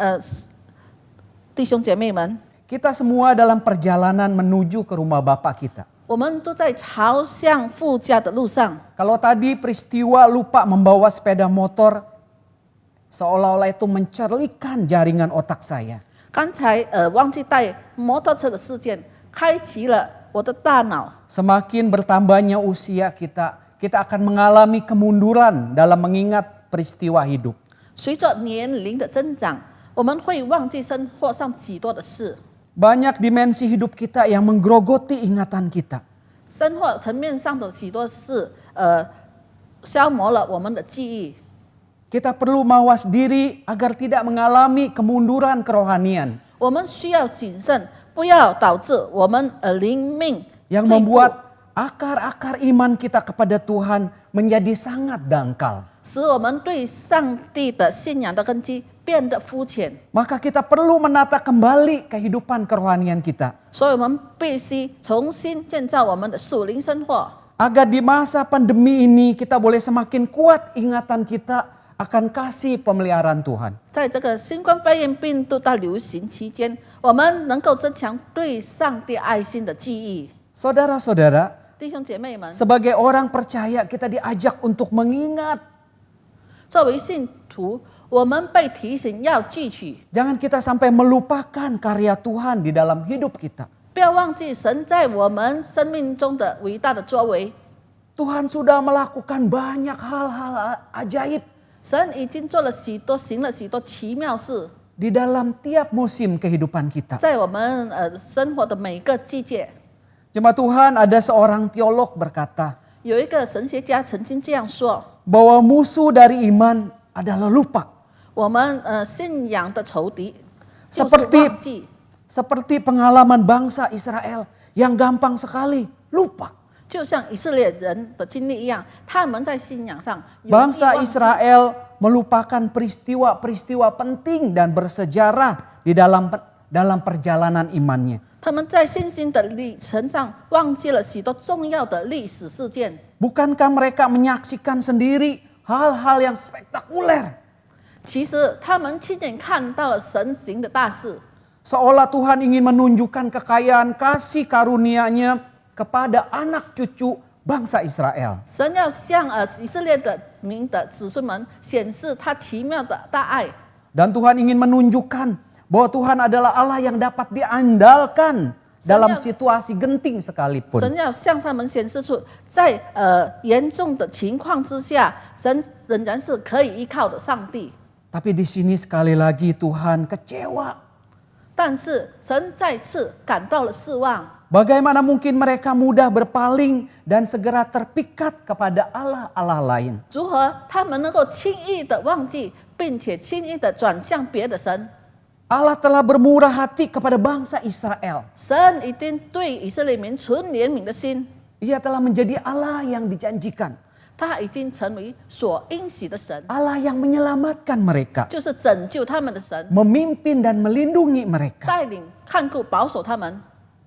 弟兄姐妹们， kita semua dalam perjalanan menuju ke rumah Bapa kita. 我们都在朝向父家的路上。 Kalau tadi peristiwa lupa membawa sepeda motor, seolah-olah itu mencerlikan jaringan otak saya. 刚才忘记带摩托车的事件，开启了我的大脑。 Semakin bertambahnya usia kita, kita akan mengalami kemunduran dalam mengingat peristiwa hidup. 随着年龄的增长，我们会忘记生活上许多的事， Banyak dimensi hidup kita yang menggerogoti ingatan kita. 生活层面上的许多事，消磨了我们的记忆。 Kita perlu mawas diri agar tidak mengalami kemunduran kerohanian 我们需要谨慎，不要导致我们灵命 yang 退步 membuat akar-akar iman kita kepada Tuhan menjadi sangat dangkal. 使我们对上帝的信仰的根基变得肤浅。 Maka kita perlu menata kembali kehidupan kerohanian kita 所以我们必须重新建造我们的属灵生活， agar di masa pandemi ini kita boleh semakin kuat ingatan kita akan kasih pemeliharaan Tuhan. 在这个新冠肺炎病毒大流行期间，我们能够增强对上帝爱心的记忆。 Saudara-saudara, 弟兄姐妹们， sebagai orang percaya kita diajak untuk mengingat. 作为信徒，我们被提醒要记取， Jangan kita sampai melupakan karya Tuhan di dalam hidup kita. 不要忘记神在我们生命中的伟大的作为。 Tuhan sudah melakukan banyak hal-hal ajaib 神已经做了许多，行了许多奇妙事， di dalam tiap musim kehidupan kita. 在我们生活的每个季节。 Jemaat Tuhan, ada seorang teolog berkata 有一个神学家曾经这样说： bahwa musuh dari iman adalah lupa. 我们信仰的仇敌就是 Seperti 忘记， seperti pengalaman bangsa Israel yang gampang sekali lupa. 就像以色列人的经历一样，他们在信仰上容易 Bangsa 忘记 Israel melupakan peristiwa-peristiwa penting dan bersejarah di dalam perjalanan imannya. 他们在信心的历程上忘记了许多重要的历史事件。 Bukankah mereka menyaksikan sendiri hal-hal yang spektakuler? 其实他们亲眼看到了神行的大事， Seolah Tuhan ingin menunjukkan kekayaan kasih karunia-Nya kepada anak cucu bangsa Israel. 神要向以色列的民的子孙们显示他奇妙的大爱。 Dan Tuhan ingin menunjukkan bahwa Tuhan adalah Allah yang dapat diandalkan dalam situasi genting sekalipun. 神要向他们显示出，在严重的情况之下，神仍然是可以依靠的上帝。 Tapi di sini sekali lagi Tuhan kecewa. 但是神再次感到了失望。 Bagaimana mungkin mereka mudah berpaling dan segera terpikat kepada Allah-Allah lain? 如何他们能够轻易的忘记，并且轻易的转向别的神？ Allah telah bermurah hati kepada bangsa Israel. 神已经对以色列民存怜悯的心， Ia telah menjadi Allah yang dijanjikan. 他已经成为所应许的神， Allah yang menyelamatkan mereka. 就是拯救他们的神， Memimpin dan melindungi mereka. 带领、看顾、保守他们，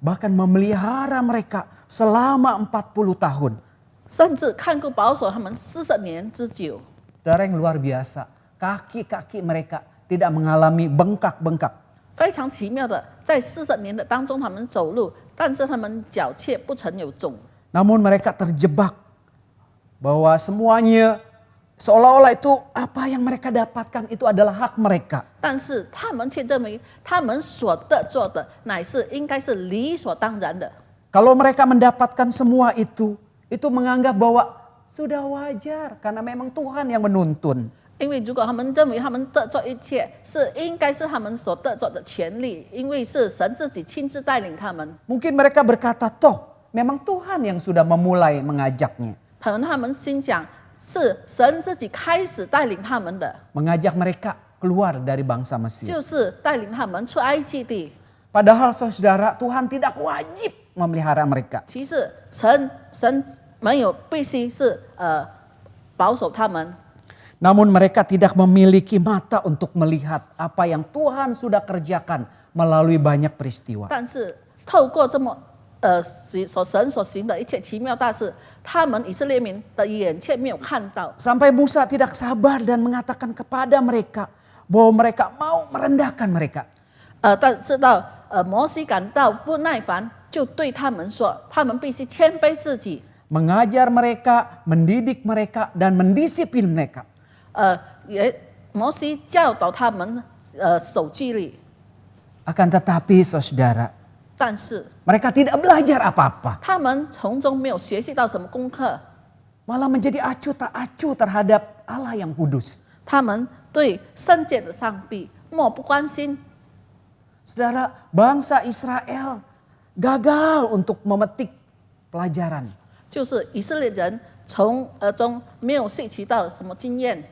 Bahkan memelihara mereka selama 40 tahun. 甚至看顾、保守他们40年之久。 Saudara yang luar biasa. Kaki-kaki mereka tidak mengalami bengkak-bengkak. 非常奇妙的，在40年的当中，他们走路，但是他们脚却不曾有肿。 Namun mereka terjebak bahwa semuanya seolah-olah itu apa yang mereka dapatkan itu adalah hak mereka. 但是他们却认为，他们所得做的乃是应该是理所当然的。 Kalau mereka mendapatkan semua itu menganggap bahwa sudah wajar karena memang Tuhan yang menuntun. 因为如果他们认为他们得做一切是应该是他们所得做的权利，因为是神自己亲自带领他们， Mungkin mereka berkata, toh memang Tuhan yang sudah memulai mengajaknya. 可能他们心想是神自己开始带领他们的， Mengajak mereka keluar dari bangsa Mesir. 就是带领他们出埃及地。 Padahal saudara, Tuhan tidak wajib memelihara mereka. 其实神没有必须是保守他们， Namun mereka tidak memiliki mata untuk melihat apa yang Tuhan sudah kerjakan melalui banyak peristiwa. 但是透过这么神所行的一切奇妙大事，他们以色列民的眼却没有看到。 Sampai Musa tidak sabar dan mengatakan kepada mereka bahwa mereka mau merendahkan mereka. 但知道摩西感到不耐烦，就对他们说，他们必须谦卑自己， Mengajar mereka, mendidik mereka, dan mendisiplin mereka. 摩西教导他们守纪律， Akan tetapi saudara, 但是 mereka tidak belajar apa-apa. 他们从中没有学习到什么功课， Malah menjadi acuh tak acuh terhadap Allah yang kudus. 他们对圣洁的上帝漠不关心。 Saudara, bangsa Israel gagal untuk memetik pelajaran. 就是以色列人从中没有吸取到什么经验。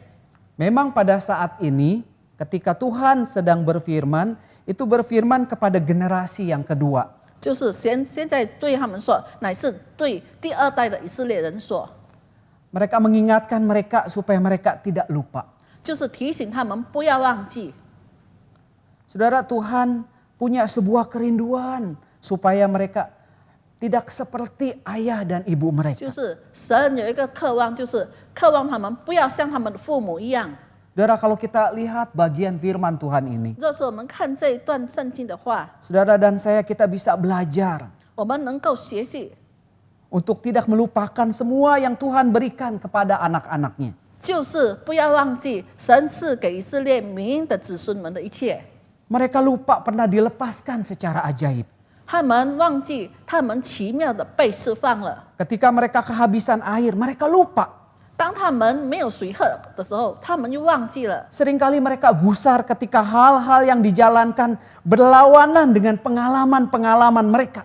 Memang pada saat ini ketika Tuhan sedang berfirman, itu berfirman kepada generasi yang kedua. 就是现在对他们说，乃是对第二代的以色列人说， Mereka mengingatkan mereka supaya mereka tidak lupa. 就是提醒他们不要忘记。 Saudara, Tuhan punya sebuah kerinduan supaya mereka tidak seperti ayah dan ibu 就 mereka. 是神有一个渴望，就是渴望他们不要像他们的父母一样。 Saudara, kalau kita lihat bagian firman Tuhan ini, 若是我们看这一段圣经的话， saudara dan saya kita bisa belajar 我们能够学习， untuk tidak melupakan semua yang Tuhan berikan kepada anak-anaknya. 就是不要忘记神赐给以色列民的子孙们的一切。 Mereka lupa pernah dilepaskan secara ajaib. 他们忘记他们奇妙的被释放了。 Ketika mereka kehabisan air, mereka lupa. 当他们没有水喝的时候，他们又忘记了。 Seringkali mereka gusar ketika hal-hal yang dijalankan berlawanan dengan pengalaman-pengalaman mereka.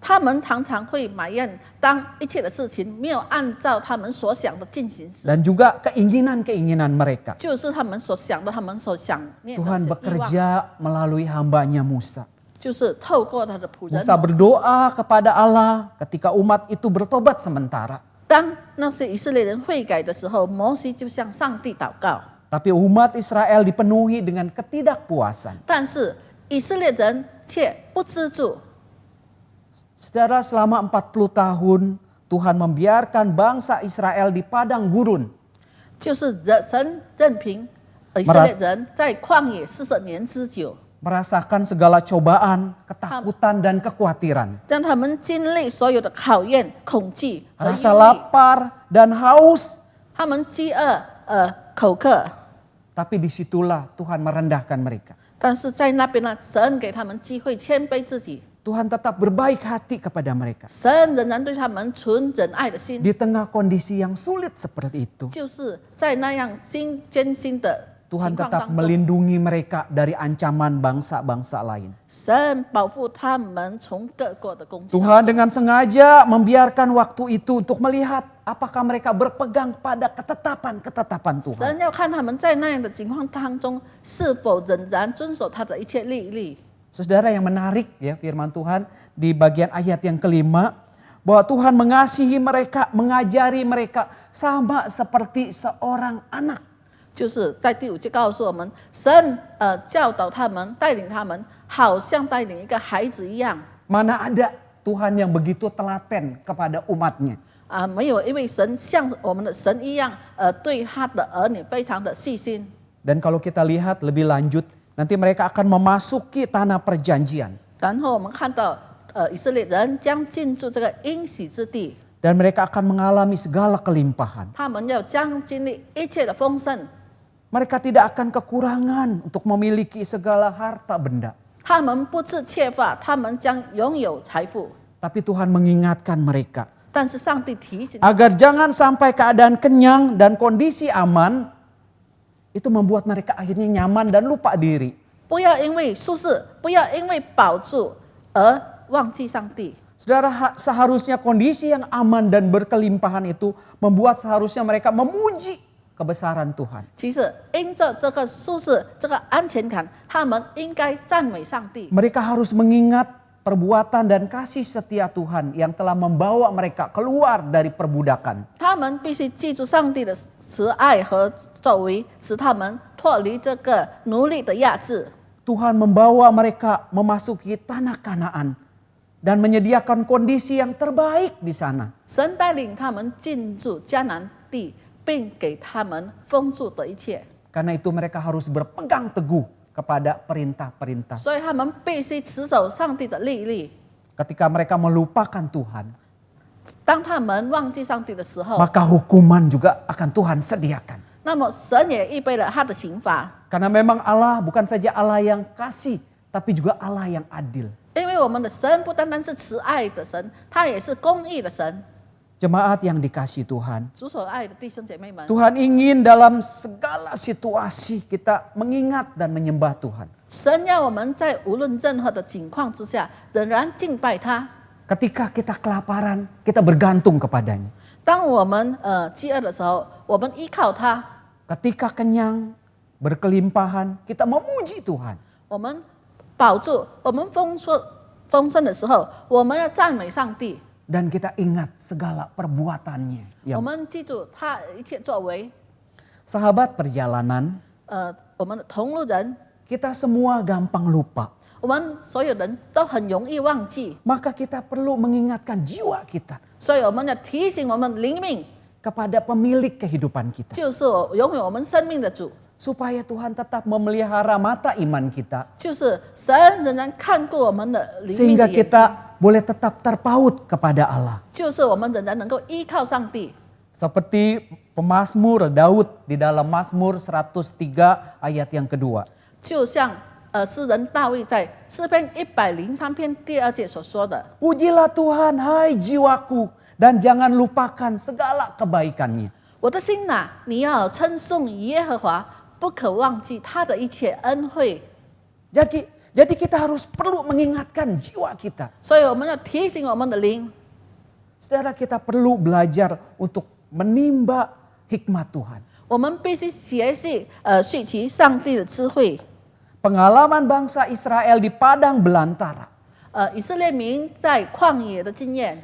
他们常常会埋怨，当一切的事情没有按照他们所想的进行时， Dan juga keinginan-keinginan mereka. 就是他们所想的，他们所想念的 Tuhan 希望， bekerja melalui hambanya Musa. 就是透过他的仆人 Musa 摩西。 berdoa kepada Allah ketika umat itu bertobat sementara. 当那些以色列人悔改的时候，摩西就向上帝祷告， Tapi umat Israel dipenuhi dengan ketidakpuasan. 但是以色列人却不知足， Saudara, selama 40 tahun Tuhan membiarkan bangsa Israel di padang gurun. 就是神任凭以色列人在旷野40年之久， Merasakan segala cobaan, ketakutan, dan kekhawatiran. 让他们经历所有的考验、恐惧和忧 Rasa 虑， lapar dan haus. 他们饥饿、口渴。 Tapi disitulah Tuhan merendahkan mereka. 但是在那边呢，神给他们机会谦卑自己， Tuhan tetap berbaik hati kepada mereka. 神仍然对他们存忍爱的心， Di tengah kondisi yang sulit seperti itu, 就是在那样艰辛的 Tuhan 情况 tetap 当中， melindungi mereka dari ancaman bangsa-bangsa lain. 神保护他们从各国的攻击当中。 Tuhan dengan sengaja membiarkan waktu itu untuk melihat apakah mereka berpegang pada ketetapan-ketetapan Tuhan. 神要看他们在那样的情况当中是否仍然遵守他的一切律例。 Saudara, yang menarik ya firman Tuhan di bagian ayat yang kelima, bahwa Tuhan mengasihi mereka, mengajari mereka sama seperti seorang anak. 就是在第5节告诉我们，神教导他们，带领他们，好像带领一个孩子一样。 Mana ada Tuhan yang begitu telaten kepada umatnya. 没有一位神像我们的神一样，对他的儿女非常的细心。 Dan kalau kita lihat lebih lanjut, nanti mereka akan memasuki tanah perjanjian. 然后我们看到，以色列人将进入这个应许之地， Dan mereka akan mengalami segala kelimpahan. 他们要将经历一切的丰盛， Mereka tidak akan kekurangan untuk memiliki segala harta benda. 他们不致缺乏，他们将拥有财富。 Tapi Tuhan mengingatkan mereka 但是上帝提醒， agar jangan sampai keadaan kenyang dan kondisi aman itu membuat mereka akhirnya nyaman dan lupa diri. 不要因为舒适，不要因为饱足而忘记上帝。 Saudara, seharusnya kondisi yang aman dan berkelimpahan itu membuat seharusnya mereka memuji kebesaran Tuhan. 其实因着这个舒适、这个安全感，他们应该赞美上帝。 Mereka harus mengingat perbuatan dan kasih setia Tuhan yang telah membawa mereka keluar dari perbudakan. 他们必须记住上帝的慈爱和作为，使他们脱离这个奴隶的压制。 Tuhan membawa mereka memasuki tanah Kanaan dan menyediakan kondisi yang terbaik di sana. 神带领他们进入迦南地，并给他们丰足的一切， Karena itu mereka harus berpegang teguh kepada perintah-perintah. 所以他们必须持守上帝的律例。 Ketika mereka melupakan Tuhan, 当他们忘记上帝的时候， maka hukuman juga akan Tuhan sediakan. 那么神也预备了他的刑罚。 Karena memang Allah bukan saja Allah yang kasih, tapi juga Allah yang adil. 因为我们的神不单单是慈爱的神，他也是公义的神。 Jemaat yang dikasihi Tuhan, 主所爱的弟兄姐妹们， Tuhan ingin dalam segala situasi kita mengingat dan menyembah Tuhan. 神要我们在无论任何的境况之下，仍然敬拜他。 Ketika kita kelaparan, kita bergantung kepadanya. 当我们饥饿的时候，我们依靠他； Ketika kenyang, berkelimpahan, kita memuji Tuhan. 我们饱足，我们丰盛的时候，我们要赞美上帝。 Dan kita ingat segala perbuatannya. 我们记住他一切作为。 Sahabat perjalanan, 我们的同路人， kita semua gampang lupa. 我们所有人都很容易忘记， Maka kita perlu mengingatkan jiwa kita 所以我们要提醒我们灵命， kepada pemilik kehidupan kita. 就是拥有我们生命的主， Supaya Tuhan tetap memelihara mata iman kita. 就是神仍然看顾我们的灵命 Sehingga 的眼睛， kita boleh tetap terpaut kepada Allah. 就是我们仍然能够依靠上帝。 Seperti pemazmur Daud di dalam Mazmur 103 ayat yang kedua. 就像诗人大卫在诗篇103篇第2节所说的 Pujilah Tuhan hai jiwaku dan jangan lupakan segala kebaikannya.：“ 我的心哪，你要称颂耶和华，不可忘记他的一切恩惠。 Jadi kita harus perlu mengingatkan jiwa kita. ”所以我们要提醒我们的灵， Saudara, kita perlu belajar untuk menimba hikmat Tuhan. 我们必须学习学习上帝的智慧。 Pengalaman bangsa Israel di padang belantara. 以色列民在旷野的经验，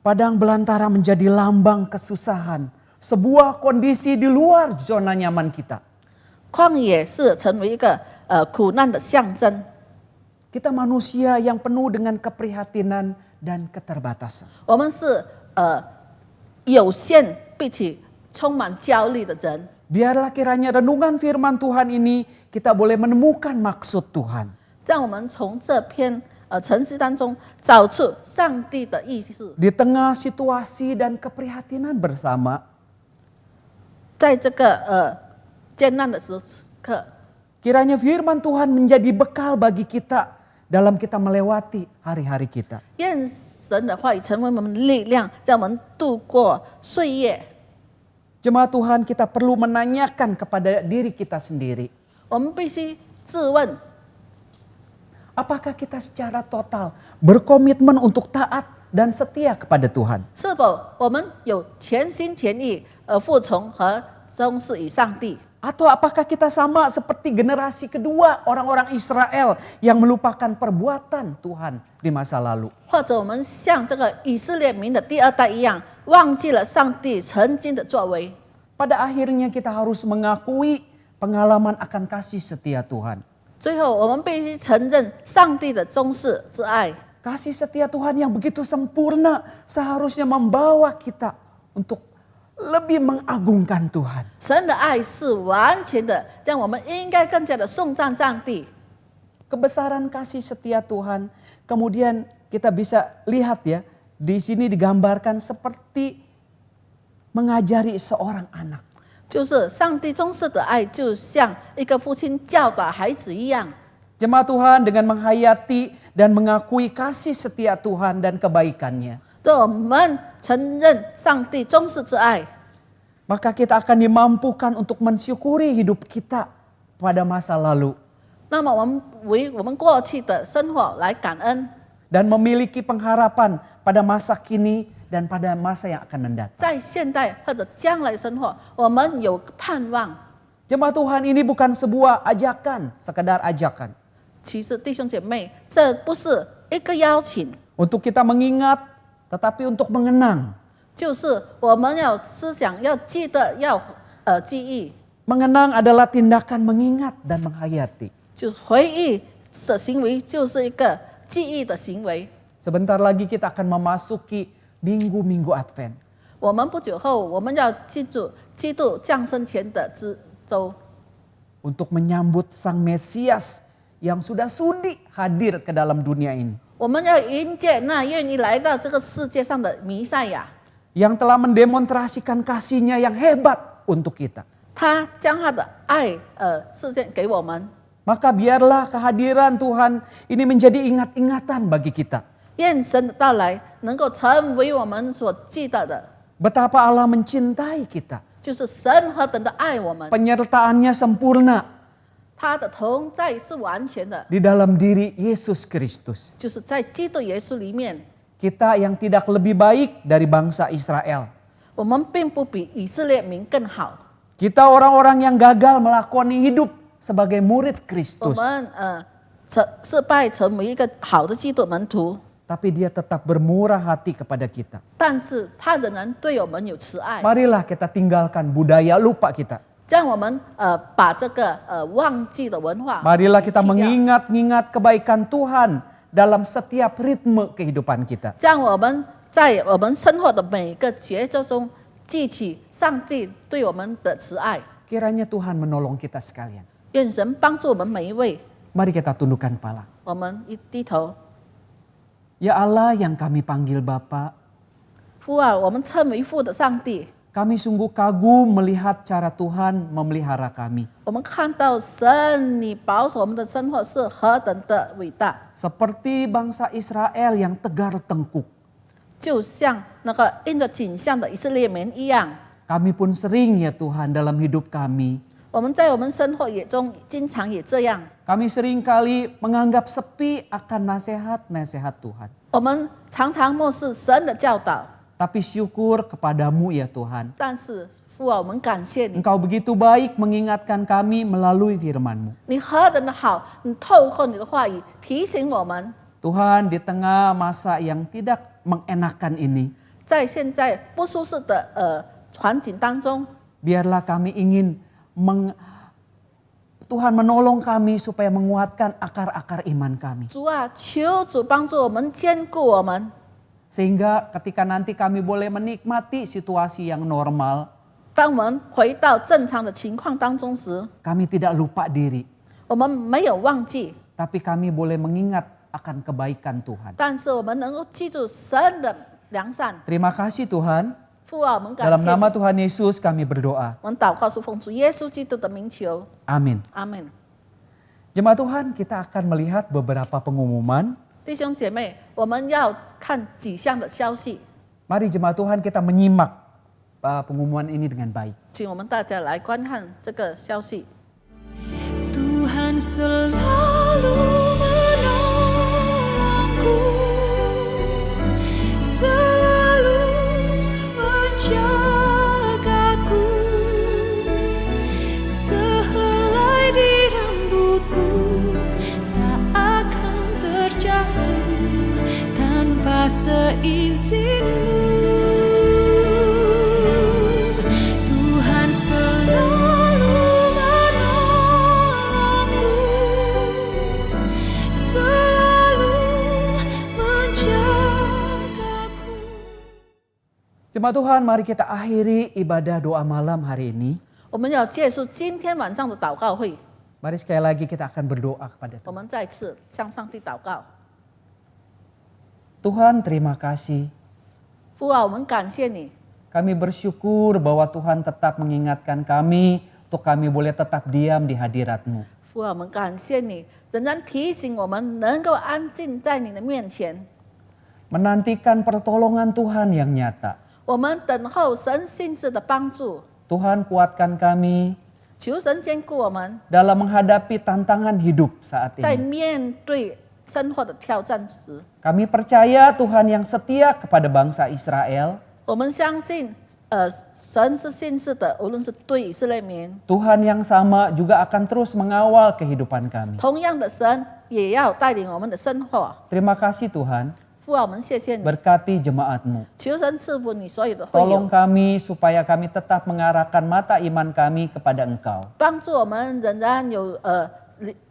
Padang belantara menjadi lambang kesusahan. Sebuah kondisi di luar zona nyaman kita. 旷野是成为一个苦难的象征。Kita manusia yang penuh dengan keprihatinan dan keterbatasan. 我们是有限并且充满焦虑的人。 Biarlah kiranya renungan firman Tuhan ini kita boleh menemukan maksud Tuhan. 让我们从这篇程序当中找出上帝的意思。 Di tengah situasi dan keprihatinan bersama, 在这个艰难的时刻， kiranya firman Tuhan menjadi bekal bagi kita dalam kita melewati hari-hari kita. 愿神的话语成为我们的力量，让我们度过岁月。 Jemaat Tuhan, kita perlu menanyakan kepada diri kita sendiri. 我们必须自问： Apakah kita secara total berkomitmen untuk taat dan setia kepada Tuhan? 是否我们有全心全意服从和忠视于上帝？ Atau apakah kita sama seperti generasi kedua orang-orang Israel yang melupakan perbuatan Tuhan di masa lalu? 或者我们像这个以色列民的第二代一样，忘记了上帝曾经的作为？ Pada akhirnya kita harus mengakui pengalaman akan kasih setia Tuhan. 最后，我们必须承认上帝的忠视之爱。 Kasih setia Tuhan yang begitu sempurna seharusnya membawa kita untuk lebih mengagungkan Tuhan. 神的爱是完全的，让我们应该更加的颂赞上帝。 Kebesaran kasih setia Tuhan, kemudian kita bisa lihat ya, di sini digambarkan seperti mengajari seorang anak. 就是上帝忠视的爱，就像一个父亲教导孩子一样。 Jemaat Tuhan dengan menghayati dan mengakui kasih setia Tuhan dan kebaikannya, 对我们承认上帝忠视之爱， maka kita akan dimampukan untuk mensyukuri hidup kita pada masa lalu 那么我们为我们过去的生活来感恩， dan memiliki pengharapan pada masa kini dan pada masa yang akan mendatang. 在现代或者将来生活，我们有盼望。 Jemaat Tuhan, ini bukan sebuah ajakan, sekedar ajakan 其实弟兄姐妹，这不是一个邀请， untuk kita mengingat, tetapi untuk mengenang. 就是我们要思想，要记得，要记忆， Mengenang adalah tindakan mengingat dan menghayati. 就是回忆的行为，就是一个记忆的行为。 Sebentar lagi kita akan memasuki minggu-minggu Advent. 我们不久后，我们要记住基督降生前的周， Untuk menyambut Sang Mesias yang sudah sudi hadir ke dalam dunia ini. 我们要迎接那愿意来到这个世界上的弥赛亚。 Yang telah mendemonstrasikan kasih-Nya yang hebat untuk kita. 他将他的爱实现给我们， Maka biarlah kehadiran Tuhan ini menjadi ingat-ingatan bagi kita. 愿神的到来能够成为我们所记得的， Betapa Allah mencintai kita. 就是神何等的爱我们， Penyertaannya sempurna 他的同在是完全的， di dalam diri Yesus Kristus. 就是在基督耶稣里面， Kita yang tidak lebih baik dari bangsa Israel. 我们并不比以色列民更好， Kita orang-orang yang gagal melakoni hidup sebagai murid 我 Kristus. 们失败成为一个好的基督门徒， Tapi dia tetap bermurah hati kepada kita. 但是他仍然对我们有慈爱， Marilah kita tinggalkan budaya lupa kita. 让我们把这个忘记的文化 Marilah kita 弃掉 mengingat-ingat kebaikan Tuhan dalam setiap ritme kehidupan kita. 让我们在我们生活的每个节奏中记起上帝对我们的慈爱。 Kiranya Tuhan menolong kita sekalian. 愿神帮助我们每一位。 Mari kita tundukkan kepala. 我们一低头， Ya Allah yang kami panggil Bapa, 父啊，我们称为父的上帝， kami sungguh kagum melihat cara Tuhan memelihara kami. 我们看到神你保守我们的生活是何等的伟大， Seperti bangsa Israel yang tegar tengkuk. 就像那个印着景象的以色列民一样。 Kami pun sering ya Tuhan dalam hidup kami. 我们在我们生活也中经常也这样， Kami sering kali menganggap sepi akan nasihat-nasihat Tuhan. 我们常常漠视神的教导， Tapi syukur kepadamu ya Tuhan. 但是父啊，我们感谢你， Engkau begitu baik mengingatkan kami melalui firman-Mu. 你何等的好，你透过你的话语提醒我们， Tuhan, di tengah masa yang tidak mengenakan ini, 在现在不舒适的环境当中， biarlah kami ingin Tuhan menolong kami supaya menguatkan akar-akar iman kami. 主啊，求主帮助我们，坚固我们， Sehingga ketika nanti kami boleh menikmati situasi yang normal, 当我们回到正常的情况当中时， kami tidak lupa diri, 我们没有忘记， tapi kami boleh mengingat akan kebaikan Tuhan. 但是我们能够记住神的良善。 Terima kasih Tuhan. 父啊，我们感 Dalam 谢 nama 你， Tuhan Yesus kami berdoa. 我们祷告是奉主耶稣基督的名求， Amin. 阿门。 Jemaat Tuhan, kita akan melihat beberapa pengumuman. 弟兄姐妹，我们要看几项的消息， Mari jemaat Tuhan kita menyimak pengumuman ini dengan baik. 请我们大家来观看这个消息。 Tuhan selalu menolongku, selalu menjagaku, sehelai di rambutku tak akan terjatuh tanpa seizinmu. Tuhan selalu menolongku, selalu menjagaku. Jemaat Tuhan, mari kita akhiri ibadah doa malam hari ini. 我们要结束今天晚上的祷告会， Mari sekali lagi kita akan berdoa kepada 我 Tuhan. 们再次向上帝祷告。 Tuhan, terima kasih. 父啊，我们感谢你， Kami bersyukur bahwa Tuhan tetap mengingatkan kami untuk kami boleh tetap diam di hadirat-Mu. 父啊，我们感谢你，仍然提醒我们能够安静在你的面前， Menantikan pertolongan Tuhan yang nyata. 我们等候神信实的帮助， Tuhan kuatkan kami 求神坚固我们， dalam menghadapi tantangan hidup saat 在 ini. 面对生活的挑战时， Kami percaya Tuhan yang setia kepada bangsa Israel, 我们相信，神是信实的，无论是对以色列民， Tuhan yang sama juga akan terus mengawal kehidupan kami. 同样的神也要带领我们的生活。 Terima kasih Tuhan, 父啊，我们谢谢你， berkati jemaat-Mu. 求神赐福你所有的会 Tolong 友， kami supaya kami tetap mengarahkan mata iman kami kepada Engkau. 帮助我们仍然有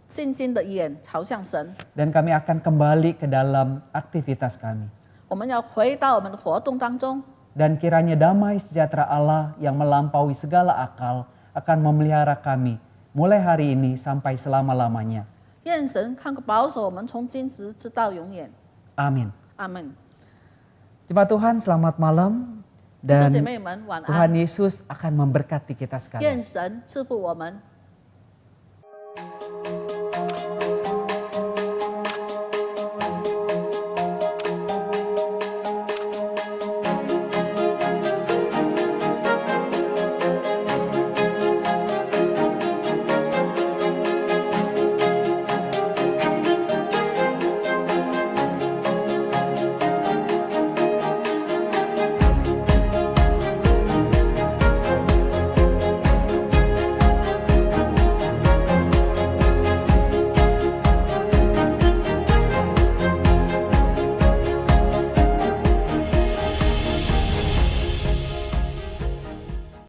信心的眼朝向神。 Dan kami akan kembali ke dalam aktivitas kami. 我们要回到我们的活动当中， Dan kiranya damai sejahtera Allah yang melampaui segala akal akan memelihara kami mulai hari ini sampai selama-lamanya. 愿神看顾保守我们从今时直到永远。 Amin. 阿门。 Jemaat Tuhan, selamat malam. 弟兄姐 Dan 妹们晚 Tuhan 安， Yesus akan memberkati kita sekalian. 愿神赐福我们。